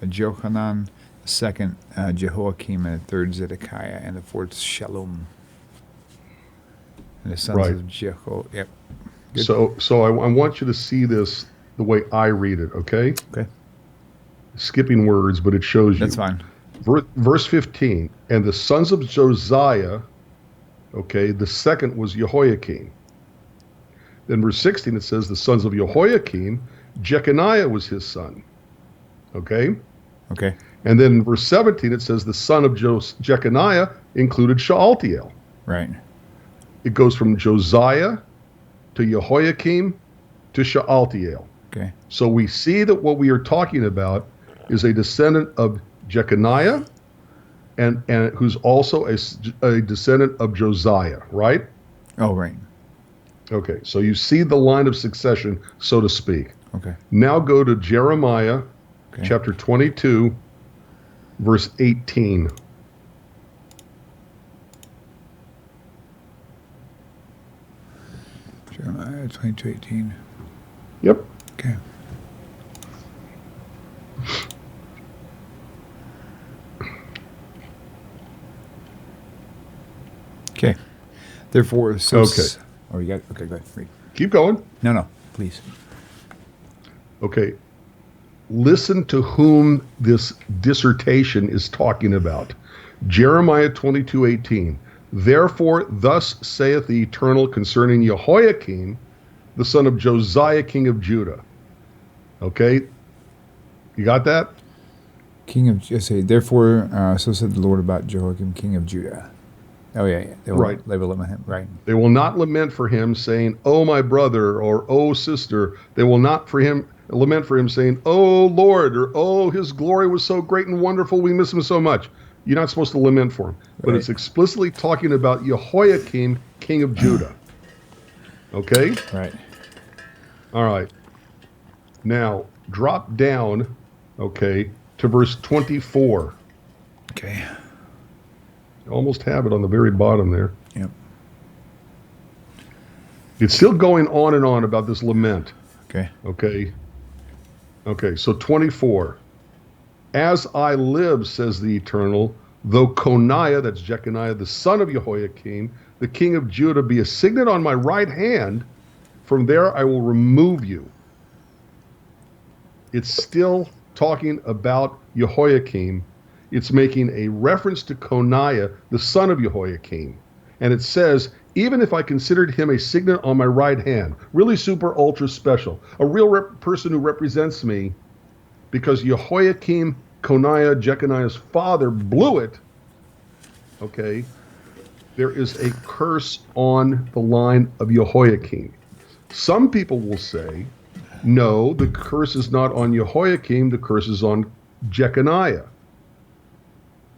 Johanan, the second, Jehoiakim, and the third, Zedekiah, and the fourth, Shalom. And the sons of Jehoiakim. Yep. Good. So I want you to see this the way I read it, okay? Okay. Skipping words, but it shows you. That's fine. Verse 15, and the sons of Josiah, okay, the second was Jehoiakim. Then verse 16, it says the sons of Jehoiakim, Jeconiah was his son, okay? Okay. And then in verse 17, it says the son of Jeconiah included Shealtiel. Right. It goes from Josiah to Jehoiakim to Shealtiel. Okay. So we see that what we are talking about is a descendant of Jeconiah and who's also a descendant of Josiah, right? Oh, right. Okay, so you see the line of succession, so to speak. Okay. Now go to Jeremiah chapter 22, verse 18. Jeremiah 22:18. Yep. Okay. Okay. Therefore, so oh, you got okay. Go ahead. Read. Keep going. No, please. Okay. Listen to whom this dissertation is talking about. Jeremiah 22:18. Therefore, thus saith the Eternal concerning Jehoiakim, the son of Josiah, king of Judah. Okay, you got that? King of therefore, so said the Lord about Jehoiakim, king of Judah. Oh yeah. They will lament him. Right. They will not lament for him, saying, "Oh my brother," or "Oh sister." They will not lament for him, saying, "Oh Lord," or "Oh his glory was so great and wonderful, we miss him so much." You're not supposed to lament for him, but it's explicitly talking about Jehoiakim, king of Judah. Okay. Right. All right. Now drop down, okay, to verse 24. Okay. You almost have it on the very bottom there. Yep. It's still going on and on about this lament. Okay. Okay, so 24. As I live, says the Eternal, though Coniah, that's Jeconiah, the son of Jehoiakim, the king of Judah, be a signet on my right hand, from there I will remove you. It's still talking about Jehoiakim. It's making a reference to Coniah, the son of Jehoiakim. And it says, even if I considered him a signet on my right hand, really super ultra special, a real person who represents me, because Jehoiakim, Coniah, Jeconiah's father, blew it, okay, there is a curse on the line of Jehoiakim. Some people will say, no, the curse is not on Jehoiakim, the curse is on Jeconiah.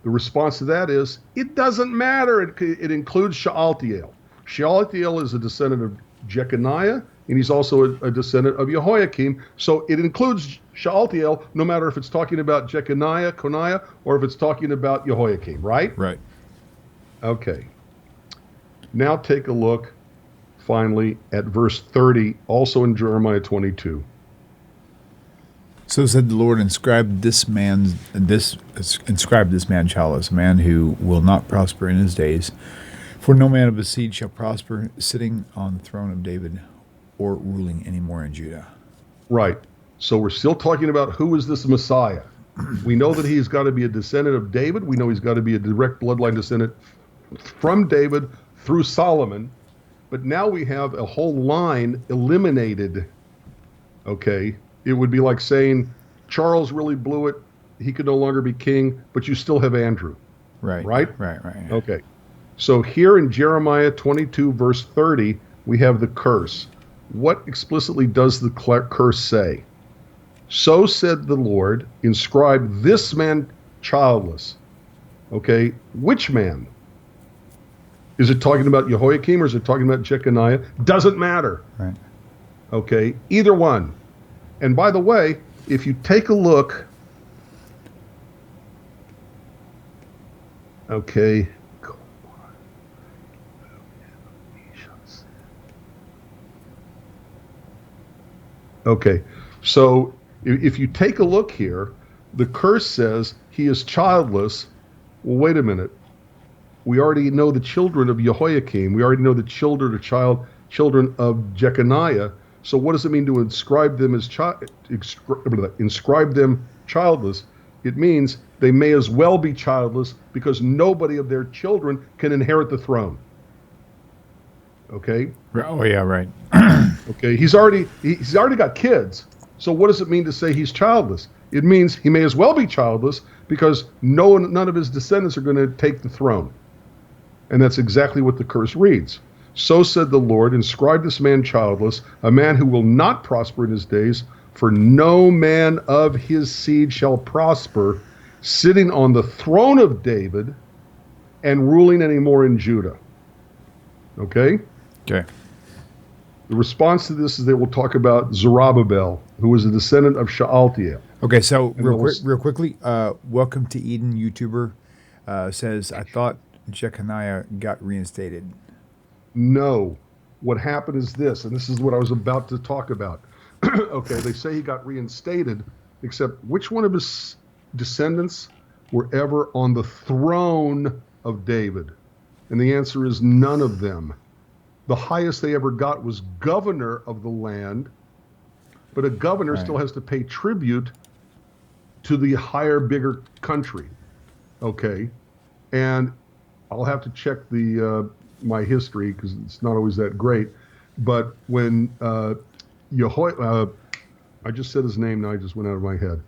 The response to that is, it doesn't matter. It includes Shealtiel. Shealtiel is a descendant of Jeconiah, and he's also a descendant of Jehoiakim. So it includes Shealtiel, no matter if it's talking about Jeconiah, Coniah, or if it's talking about Jehoiakim, right? Right. Okay. Now take a look, finally, at verse 30, also in Jeremiah 22. So said the Lord, inscribe this man childless, a man who will not prosper in his days. For no man of his seed shall prosper, sitting on the throne of David, or ruling any more in Judah. Right. So we're still talking about who is this Messiah. We know that he's got to be a descendant of David. We know he's got to be a direct bloodline descendant from David through Solomon. But now we have a whole line eliminated. Okay. It would be like saying Charles really blew it. He could no longer be king, but you still have Andrew. Right. Right? Right. Yeah. Okay. So here in Jeremiah 22, verse 30, we have the curse. What explicitly does the curse say? So said the Lord, inscribe this man childless. Okay. Which man? Is it talking about Jehoiakim or is it talking about Jeconiah? Doesn't matter. Right. Okay. Either one. And by the way, if you take a look, okay, so if you take a look here, the curse says he is childless. Well, wait a minute. We already know the children of Jehoiakim. We already know the children of Jeconiah. So what does it mean to inscribe them as inscribe them childless? It means they may as well be childless because nobody of their children can inherit the throne. Okay? Oh yeah, right. Okay, he's already got kids. So what does it mean to say he's childless? It means he may as well be childless because none of his descendants are going to take the throne. And that's exactly what the curse reads. So said the Lord, inscribe this man childless, a man who will not prosper in his days, for no man of his seed shall prosper, sitting on the throne of David and ruling any more in Judah. Okay? Okay. The response to this is they will talk about Zerubbabel, who was a descendant of Shealtiel. Okay, so real quickly, welcome to Eden YouTuber says, I thought Jeconiah got reinstated. No. What happened is this, and this is what I was about to talk about. Okay, they say he got reinstated, except which one of his descendants were ever on the throne of David? And the answer is none of them. The highest they ever got was governor of the land, but a governor still has to pay tribute to the higher, bigger country. Okay, and I'll have to check my history because it's not always that great. But when I just said his name now, I just went out of my head.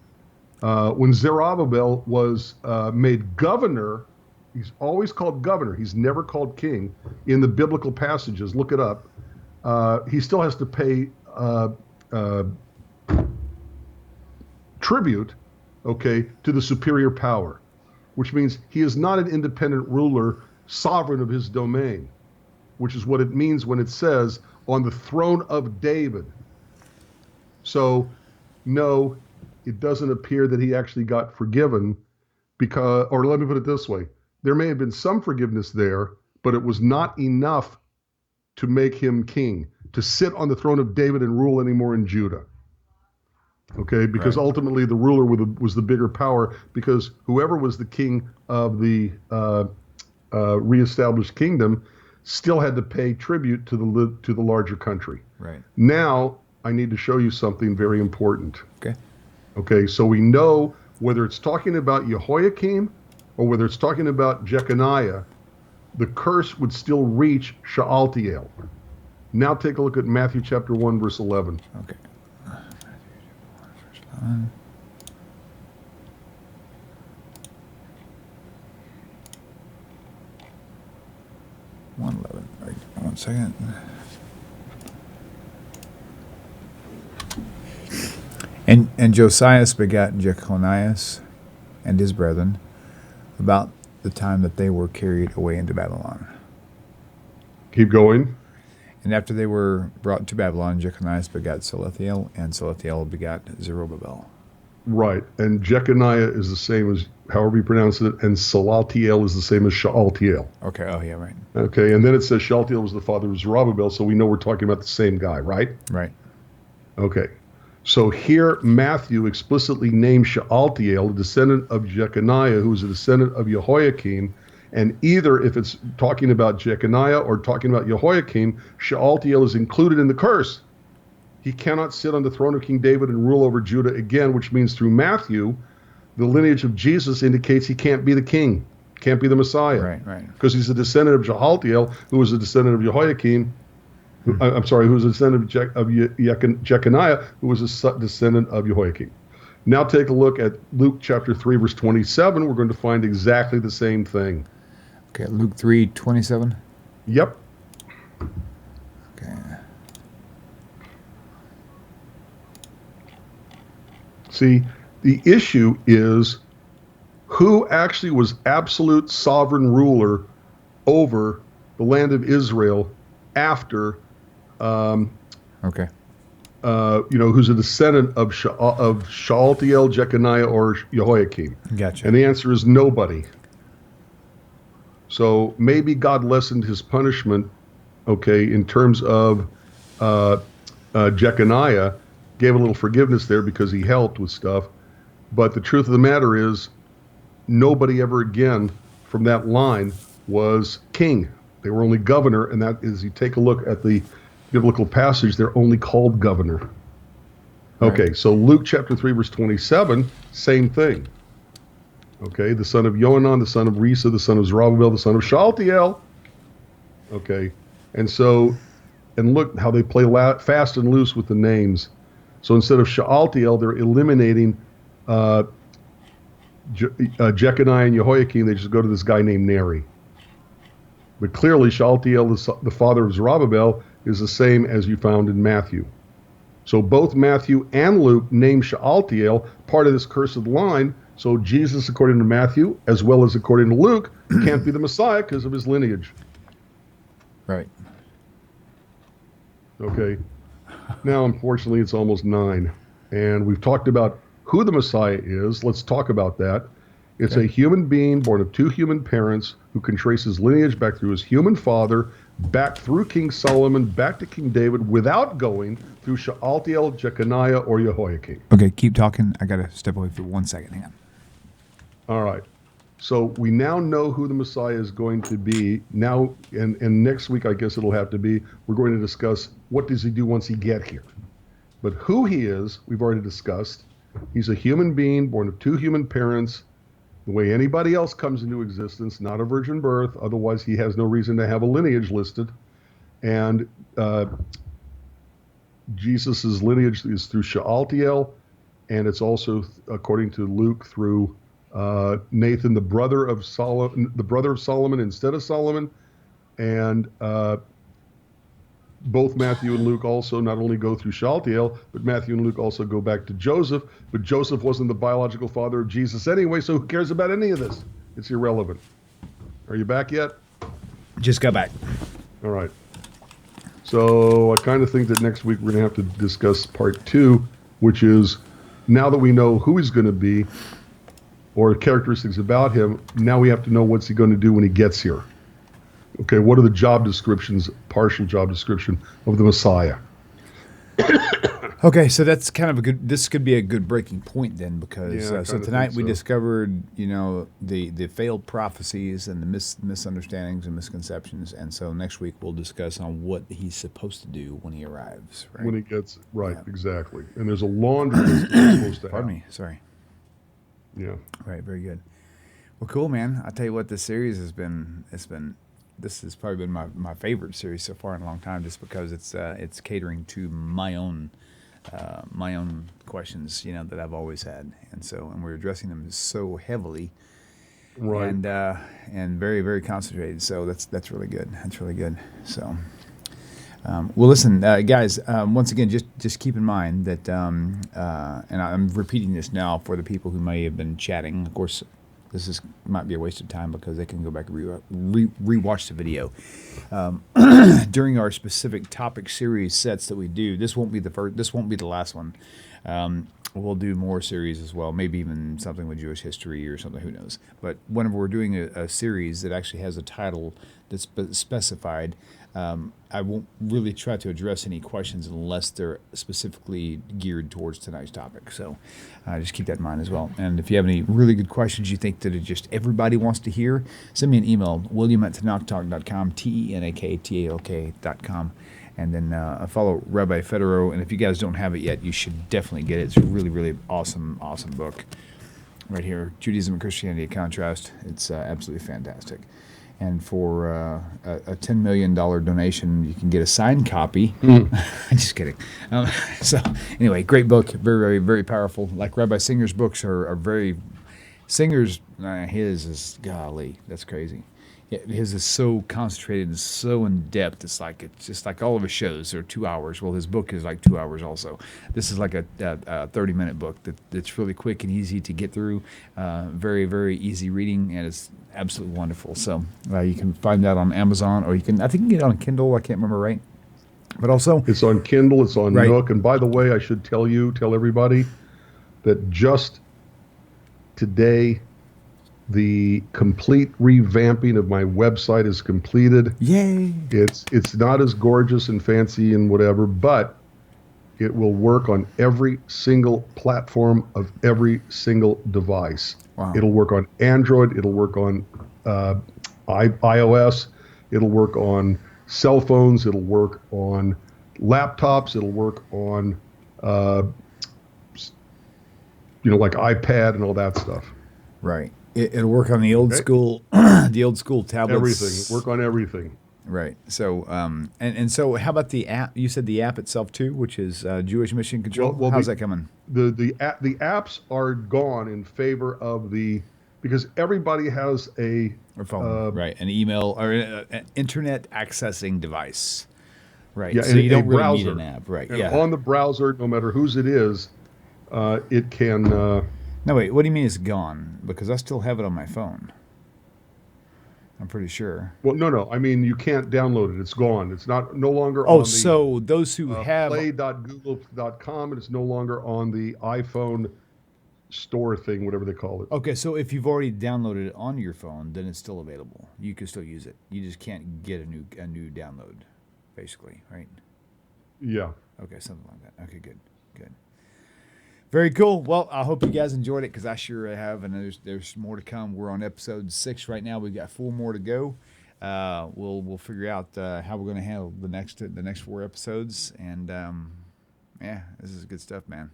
When Zerubbabel was made governor, he's always called governor. He's never called king in the biblical passages. Look it up. He still has to pay tribute, okay, to the superior power, which means he is not an independent ruler, sovereign of his domain, which is what it means when it says on the throne of David. So, no, it doesn't appear that he actually got forgiven because, or let me put it this way, there may have been some forgiveness there, but it was not enough to make him king, to sit on the throne of David and rule anymore in Judah. Okay, because ultimately the ruler was the bigger power, because whoever was the king of the reestablished kingdom still had to pay tribute to the larger country. Right. Now I need to show you something very important. Okay. Okay, so we know whether it's talking about Jehoiakim or whether it's talking about Jeconiah, the curse would still reach Shealtiel. Now take a look at Matthew chapter 1, verse 11. Okay. 111. Right. 1 second. And Josiah begat Jeconiah and his brethren about the time that they were carried away into Babylon. Keep going. And after they were brought to Babylon, Jeconiah begat Salathiel, and Salathiel begat Zerubbabel. Right. And Jeconiah is the same as however you pronounce it, and Salathiel is the same as Shealtiel. Okay, oh yeah, right. Okay, and then it says Shealtiel was the father of Zerubbabel, so we know we're talking about the same guy, right? Right. Okay. So here Matthew explicitly names Shealtiel, a descendant of Jeconiah, who is a descendant of Jehoiakim. And either if it's talking about Jeconiah or talking about Jehoiakim, Shealtiel is included in the curse. He cannot sit on the throne of King David and rule over Judah again, which means through Matthew, the lineage of Jesus indicates he can't be the king, can't be the Messiah. Right, right. Because he's a descendant of Shealtiel, who was a descendant of Jehoiakim. Who was a descendant of Jeconiah, who was a descendant of Jehoiakim. Now take a look at Luke chapter 3, verse 27. We're going to find exactly the same thing. Okay, Luke 3:27. Yep. Okay. See, the issue is who actually was absolute sovereign ruler over the land of Israel after Okay. Who's a descendant of Shealtiel, Jeconiah, or Jehoiakim? Gotcha. And the answer is nobody. So maybe God lessened his punishment, okay, in terms of Jeconiah, gave a little forgiveness there because he helped with stuff. But the truth of the matter is nobody ever again from that line was king. They were only governor, and that is, you take a look at the biblical passage, they're only called governor. Okay, right. So Luke chapter 3, verse 27, same thing. Okay, the son of Johanan, the son of Risa, the son of Zerubbabel, the son of Shealtiel. Okay, and look how they play fast and loose with the names. So instead of Shealtiel, they're eliminating Jeconiah and Jehoiakim. They just go to this guy named Neri. But clearly, Shealtiel, the father of Zerubbabel, is the same as you found in Matthew. So both Matthew and Luke name Shealtiel part of this cursed line. So Jesus, according to Matthew, as well as according to Luke, can't be the Messiah because of his lineage. Right. Okay. Now, unfortunately, it's almost 9. And we've talked about who the Messiah is. Let's talk about that. It's a human being born of 2 human parents who can trace his lineage back through his human father, back through King Solomon, back to King David, without going through Shealtiel, Jeconiah, or Jehoiakim. Okay, keep talking. I got to step away for 1 second. Hang on. All right. So we now know who the Messiah is going to be. Now, and next week, I guess it'll have to be, we're going to discuss what does he do once he get here. But who he is, we've already discussed. He's a human being born of 2 human parents, the way anybody else comes into existence, not a virgin birth. Otherwise, he has no reason to have a lineage listed. And Jesus's lineage is through Shealtiel, and it's also, according to Luke, through Nathan, the brother of Solomon instead of Solomon. And both Matthew and Luke also not only go through Shealtiel, but Matthew and Luke also go back to Joseph. But Joseph wasn't the biological father of Jesus anyway, so who cares about any of this? It's irrelevant. Are you back yet? Just got back. All right. So I kind of think that next week we're going to have to discuss part 2, which is now that we know who he's going to be or characteristics about him, now we have to know what's he going to do when he gets here. Okay, what are the job descriptions, partial job description of the Messiah? Okay, so that's kind of this could be a good breaking point then, because so tonight we discovered, the failed prophecies and the misunderstandings and misconceptions, and so next week we'll discuss on what he's supposed to do when he arrives. Right? When he gets, exactly. And there's a laundry list he's supposed to have. Pardon me, sorry. Yeah. Right, very good. Well, cool, man. I'll tell you what, this series it's been this has probably been my favorite series so far in a long time, just because it's catering to my own questions, that I've always had, and we're addressing them so heavily, Right. and very, very concentrated. So that's really good. That's really good. So. Well, listen, guys. Once again, just keep in mind that, and I'm repeating this now for the people who may have been chatting. Of course, might be a waste of time because they can go back and rewatch the video. During our specific topic series sets that we do, this won't be the first. This won't be the last one. We'll do more series as well, maybe even something with Jewish history or something, who knows. But whenever we're doing a series that actually has a title that's specified, I won't really try to address any questions unless they're specifically geared towards tonight's topic. So just keep that in mind as well. And if you have any really good questions you think that just everybody wants to hear, send me an email, william@tanaktalk.com, TENAKTALK.com. And then follow Rabbi Federow. And if you guys don't have it yet, you should definitely get it. It's a really, really awesome book right here. Judaism and Christianity, a Contrast. It's absolutely fantastic. And for a $10 million donation, you can get a signed copy. Just kidding. So anyway, great book. Very, very, very powerful. Like Rabbi Singer's books are very... Singer's, his is, golly, that's crazy. His is so concentrated and so in depth. It's just like all of his shows are 2 hours. Well, his book is like 2 hours also. This is like a 30-minute book that's really quick and easy to get through. Very, very easy reading, and it's absolutely wonderful. So you can find that on Amazon, or I think you can get it on Kindle. I can't remember right. But also, it's on Kindle. It's on right. Nook. And by the way, I should tell everybody that just today, the complete revamping of my website is completed. Yay! It's not as gorgeous and fancy and whatever, but it will work on every single platform of every single device. Wow. It'll work on Android. It'll work on iOS. It'll work on cell phones. It'll work on laptops. It'll work on, like iPad and all that stuff. Right. It'll work on the old school, the old school tablets. Everything. Work on everything. Right. So, and so, how about the app? You said the app itself too, which is Jewish Mission Control. Well, how's that coming? The apps are gone in favor of because everybody has a phone, right? An email or an internet accessing device, right? Yeah, so you don't really browser. need an app, right? And yeah. On the browser, no matter whose it is, it can. No, wait. What do you mean it's gone? Because I still have it on my phone. I'm pretty sure. Well, no. I mean, you can't download it. It's gone. It's no longer on the... so those who have... play.google.com, and it's no longer on the iPhone store thing, whatever they call it. Okay, so if you've already downloaded it on your phone, then it's still available. You can still use it. You just can't get a new download, basically, right? Yeah. Okay, something like that. Okay, good. Very cool. Well, I hope you guys enjoyed it, because I sure have, and there's more to come. We're on episode 6 right now. We've got 4 more to go. We'll figure out how we're going to handle the next 4 episodes, and yeah, this is good stuff, man.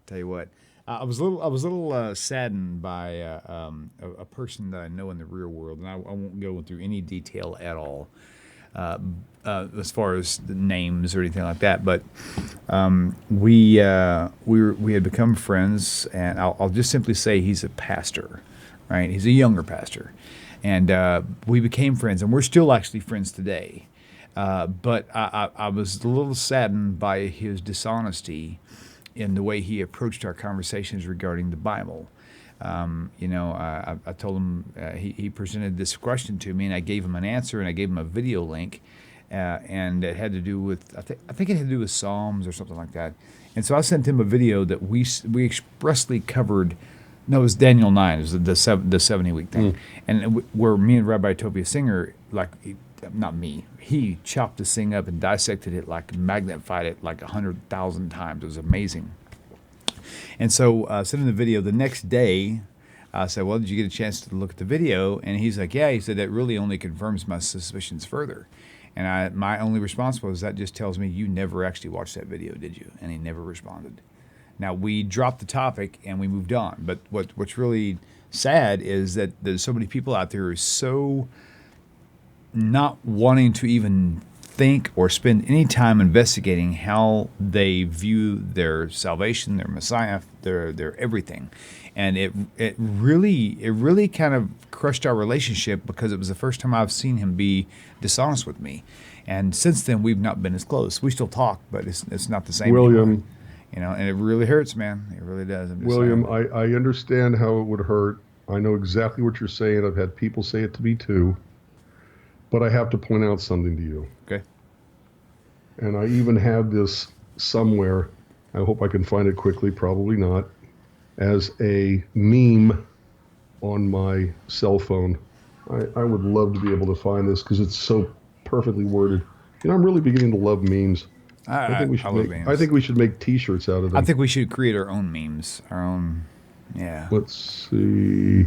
Tell you what, I was a little saddened by a person that I know in the real world, and I won't go through any detail at all. As far as the names or anything like that, but we had become friends, and I'll just simply say he's a pastor, right? He's a younger pastor, and we became friends, and we're still actually friends today. But I was a little saddened by his dishonesty in the way he approached our conversations regarding the Bible. I told him, he presented this question to me, and I gave him an answer, and I gave him a video link, and it had to do with, I think it had to do with Psalms or something like that. And so I sent him a video that we expressly covered. No, it was Daniel 9. It was the 70-week thing. And where me and Rabbi Tovia Singer, not me, he chopped this thing up and dissected it, magnified it 100,000 times. It was amazing. And so sent him the video. The next day, I said, well, did you get a chance to look at the video? And he's like, yeah. He said, that really only confirms my suspicions further. And my only response was, that just tells me you never actually watched that video, did you? And he never responded. Now, we dropped the topic and we moved on. But what's really sad is that there's so many people out there who are so not wanting to even think or spend any time investigating how they view their salvation, their Messiah, their everything. And it really kind of crushed our relationship, because it was the first time I've seen him be dishonest with me. And since then, we've not been as close. We still talk, but it's not the same anymore. William, And it really hurts, man. It really does. I'm just William, saying. I understand how it would hurt. I know exactly what you're saying. I've had people say it to me too. But I have to point out something to you. Okay. And I even have this somewhere. I hope I can find it quickly. Probably not. As a meme on my cell phone. I would love to be able to find this because it's so perfectly worded. I'm really beginning to love memes. I think we should love make. memes. I think we should make T-shirts out of them. I think we should create our own memes. Our own. Yeah. Let's see.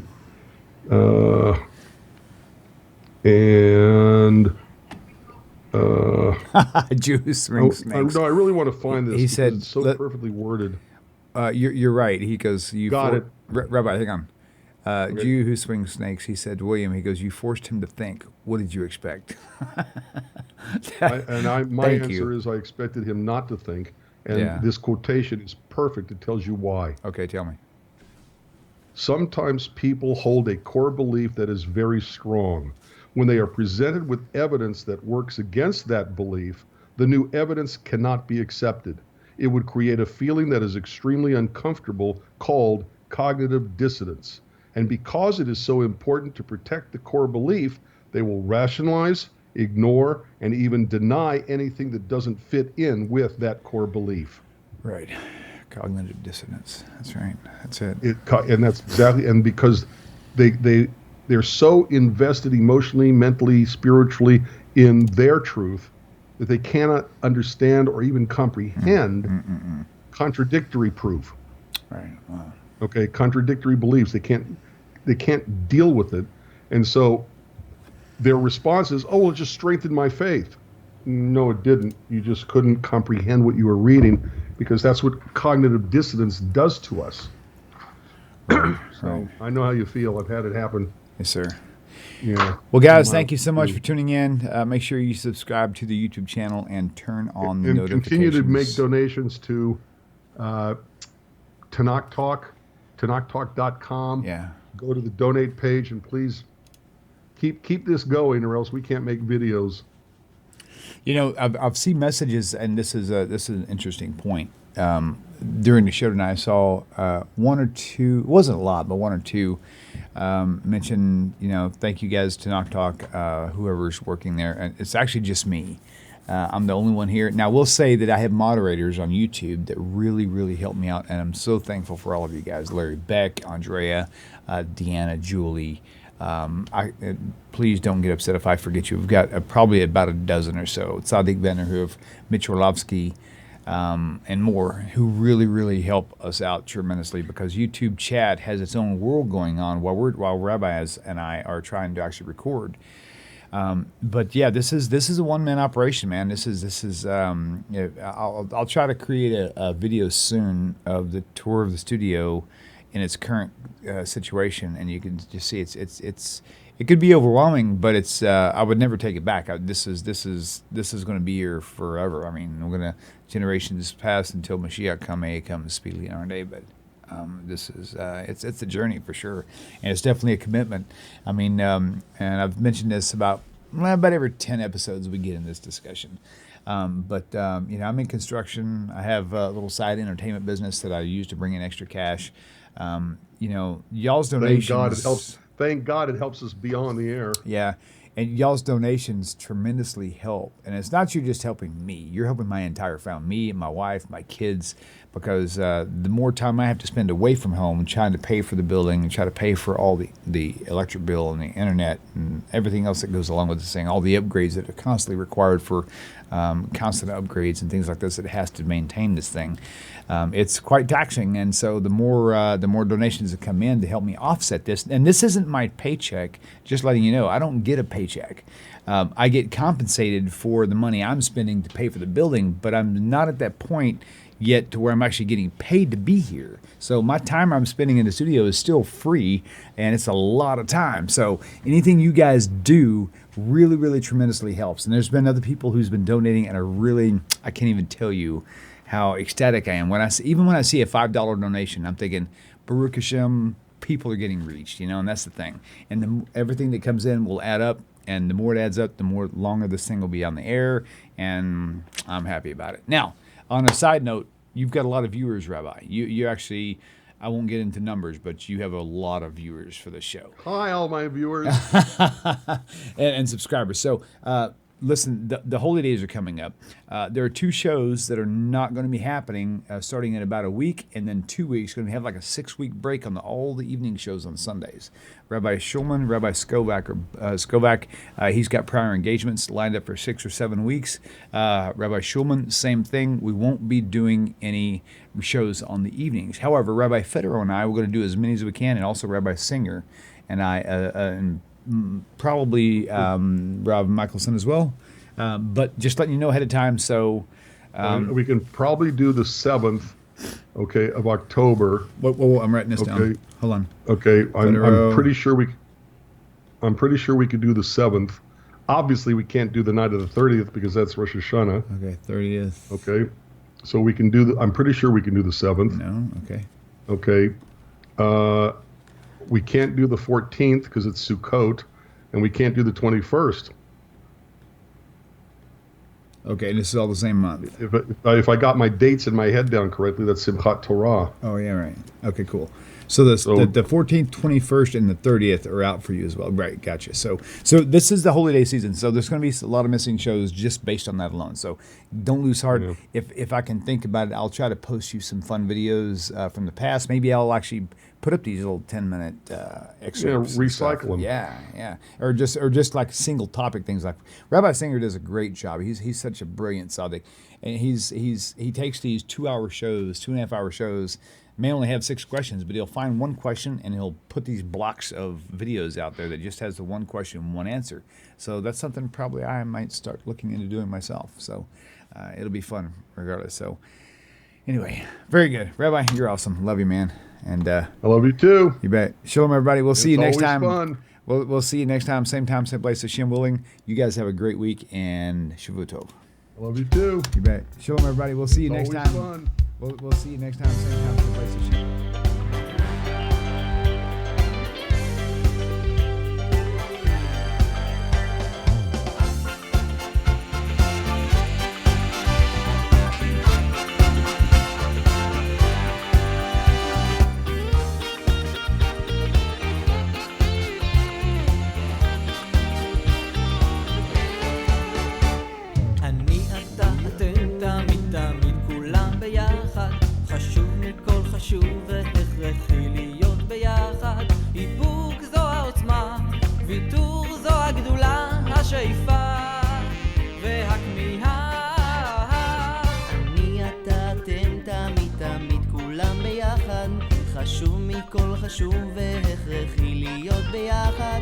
And Juice ring snakes. no, I really want to find this. He said, it's so perfectly worded. You're right. He goes, you Got it. Rabbi, hang on. Okay. Jew who swings snakes. He said, William. He goes, you forced him to think. What did you expect? My Thank answer you. is I expected him not to think, and Yeah. this quotation is perfect. It tells you why. Okay, tell me. Sometimes people hold a core belief that is very strong. When they are presented with evidence that works against that belief, the new evidence cannot be accepted. It would create a feeling that is extremely uncomfortable called cognitive dissonance. And because it is so important to protect the core belief, they will rationalize, ignore, and even deny anything that doesn't fit in with that core belief. Right. Cognitive dissonance. That's right. That's it. And that's exactly, and because they're so invested emotionally, mentally, spiritually in their truth that they cannot understand or even comprehend contradictory proof. Right. Wow. Okay, contradictory beliefs. They can't deal with it, and so their response is, "Oh, well, it just strengthened my faith." No, it didn't. You just couldn't comprehend what you were reading, because that's what cognitive dissonance does to us. So I know how you feel. I've had it happen. Yes, sir. Yeah. Well, guys, thank you so much for tuning in. Make sure you subscribe to the YouTube channel and turn on the And notifications. continue to make donations to Tanakh Talk, TanakhTalk.com. Yeah. Go to the donate page and please keep this going, or else we can't make videos. I've seen messages, and this is an interesting point. During the show tonight, I saw one or two. It wasn't a lot, but one or two mention. Thank you guys to Knock Talk, whoever's working there. And it's actually just me. I'm the only one here. Now, we'll say that I have moderators on YouTube that really, really help me out, and I'm so thankful for all of you guys: Larry Beck, Andrea, Deanna, Julie. Please don't get upset if I forget you. We've got probably about a dozen or so. Tzadik Bennerhoof, Mitch Orlovsky, and more, who really, really help us out tremendously, because YouTube chat has its own world going on while Rabbi and I are trying to actually record. But yeah, this is a one-man operation, man. This is. I'll try to create a video soon of the tour of the studio in its current situation, and you can just see it could be overwhelming, but it's I would never take it back. This is going to be here forever. I mean, generations pass until Mashiach comes speedily in our day, but this is it's a journey for sure, and it's definitely a commitment. I mean, and I've mentioned this about every 10 episodes we get in this discussion. But I'm in construction. I have a little side entertainment business that I use to bring in extra cash. Y'all's donations. Thank God it helps us be on the air. Yeah. And y'all's donations tremendously help. And it's not you just helping me. You're helping my entire family, me, my wife, my kids, because the more time I have to spend away from home trying to pay for the building and try to pay for all the electric bill and the internet and everything else that goes along with this thing, all the upgrades that are constantly required for constant upgrades and things like this, it has to maintain this thing. It's quite taxing, and so the more donations that come in to help me offset this, and this isn't my paycheck. Just letting you know, I don't get a paycheck. I get compensated for the money I'm spending to pay for the building, but I'm not at that point yet to where I'm actually getting paid to be here. So my time I'm spending in the studio is still free, and it's a lot of time. So anything you guys do really, really tremendously helps. And there's been other people who's been donating, and I can't even tell you how ecstatic I am. Even when I see a $5 donation, I'm thinking, Baruch Hashem, people are getting reached, and that's the thing. And everything that comes in will add up, and the more it adds up, the more longer this thing will be on the air, and I'm happy about it. Now, on a side note, you've got a lot of viewers, Rabbi. You actually, I won't get into numbers, but you have a lot of viewers for the show. Hi, all my viewers. and subscribers. So, listen, the holy days are coming up. There are 2 shows that are not going to be happening starting in about a week, and then 2 weeks. Going to have like a 6-week break on all the evening shows on Sundays. Rabbi Shulman, Rabbi Skobac, he's got prior engagements lined up for 6 or 7 weeks. Rabbi Shulman, same thing. We won't be doing any shows on the evenings. However, Rabbi Federow and I, we're going to do as many as we can, and also Rabbi Singer and I, and probably Rob Michaelson as well, but just letting you know ahead of time. So we can probably do the 7th, okay, of October. Whoa, I'm writing this down. Hold on. Okay, I'm pretty sure we could do the 7th. Obviously, we can't do the night of the 30th because that's Rosh Hashanah. Okay, 30th. Okay, so we can do I'm pretty sure we can do the 7th. No. Okay. Okay. We can't do the 14th because it's Sukkot, and we can't do the 21st. Okay, and this is all the same month. If I got my dates in my head down correctly, that's Simchat Torah. Oh, yeah, right. Okay, cool. So the 14th, 21st, and the 30th are out for you as well. Right, gotcha. So this is the holy day season. So there's going to be a lot of missing shows just based on that alone. So don't lose heart. Yeah. If I can think about it, I'll try to post you some fun videos from the past. Maybe I'll actually put up these little 10-minute excerpts. Yeah, recycle them. Yeah. Or just like single topic things. Like Rabbi Singer does a great job. He's such a brilliant tzaddik, and he takes these 2-hour shows, 2.5-hour shows. May only have 6 questions, but he'll find one question and he'll put these blocks of videos out there that just has the one question, one answer. So that's something probably I might start looking into doing myself. So it'll be fun regardless. So anyway, very good. Rabbi, you're awesome. Love you, man. And I love you too. You bet. Shalom, everybody. We'll see you next time. Fun. We'll see you next time, same place, Hashem willing. You guys have a great week, and Shavua Tov. I love you too. You bet. Shalom, everybody. We'll see you next time. Fun. We'll see you next time, same place, Hashem. חשוב והכרחי להיות ביחד. איפוק זו העוצמה, ויתור זו הגדולה, השאיפה והכמיהה. אני אתה אתם תמיד כולם ביחד. חשוב מכל חשוב והכרחי להיות ביחד.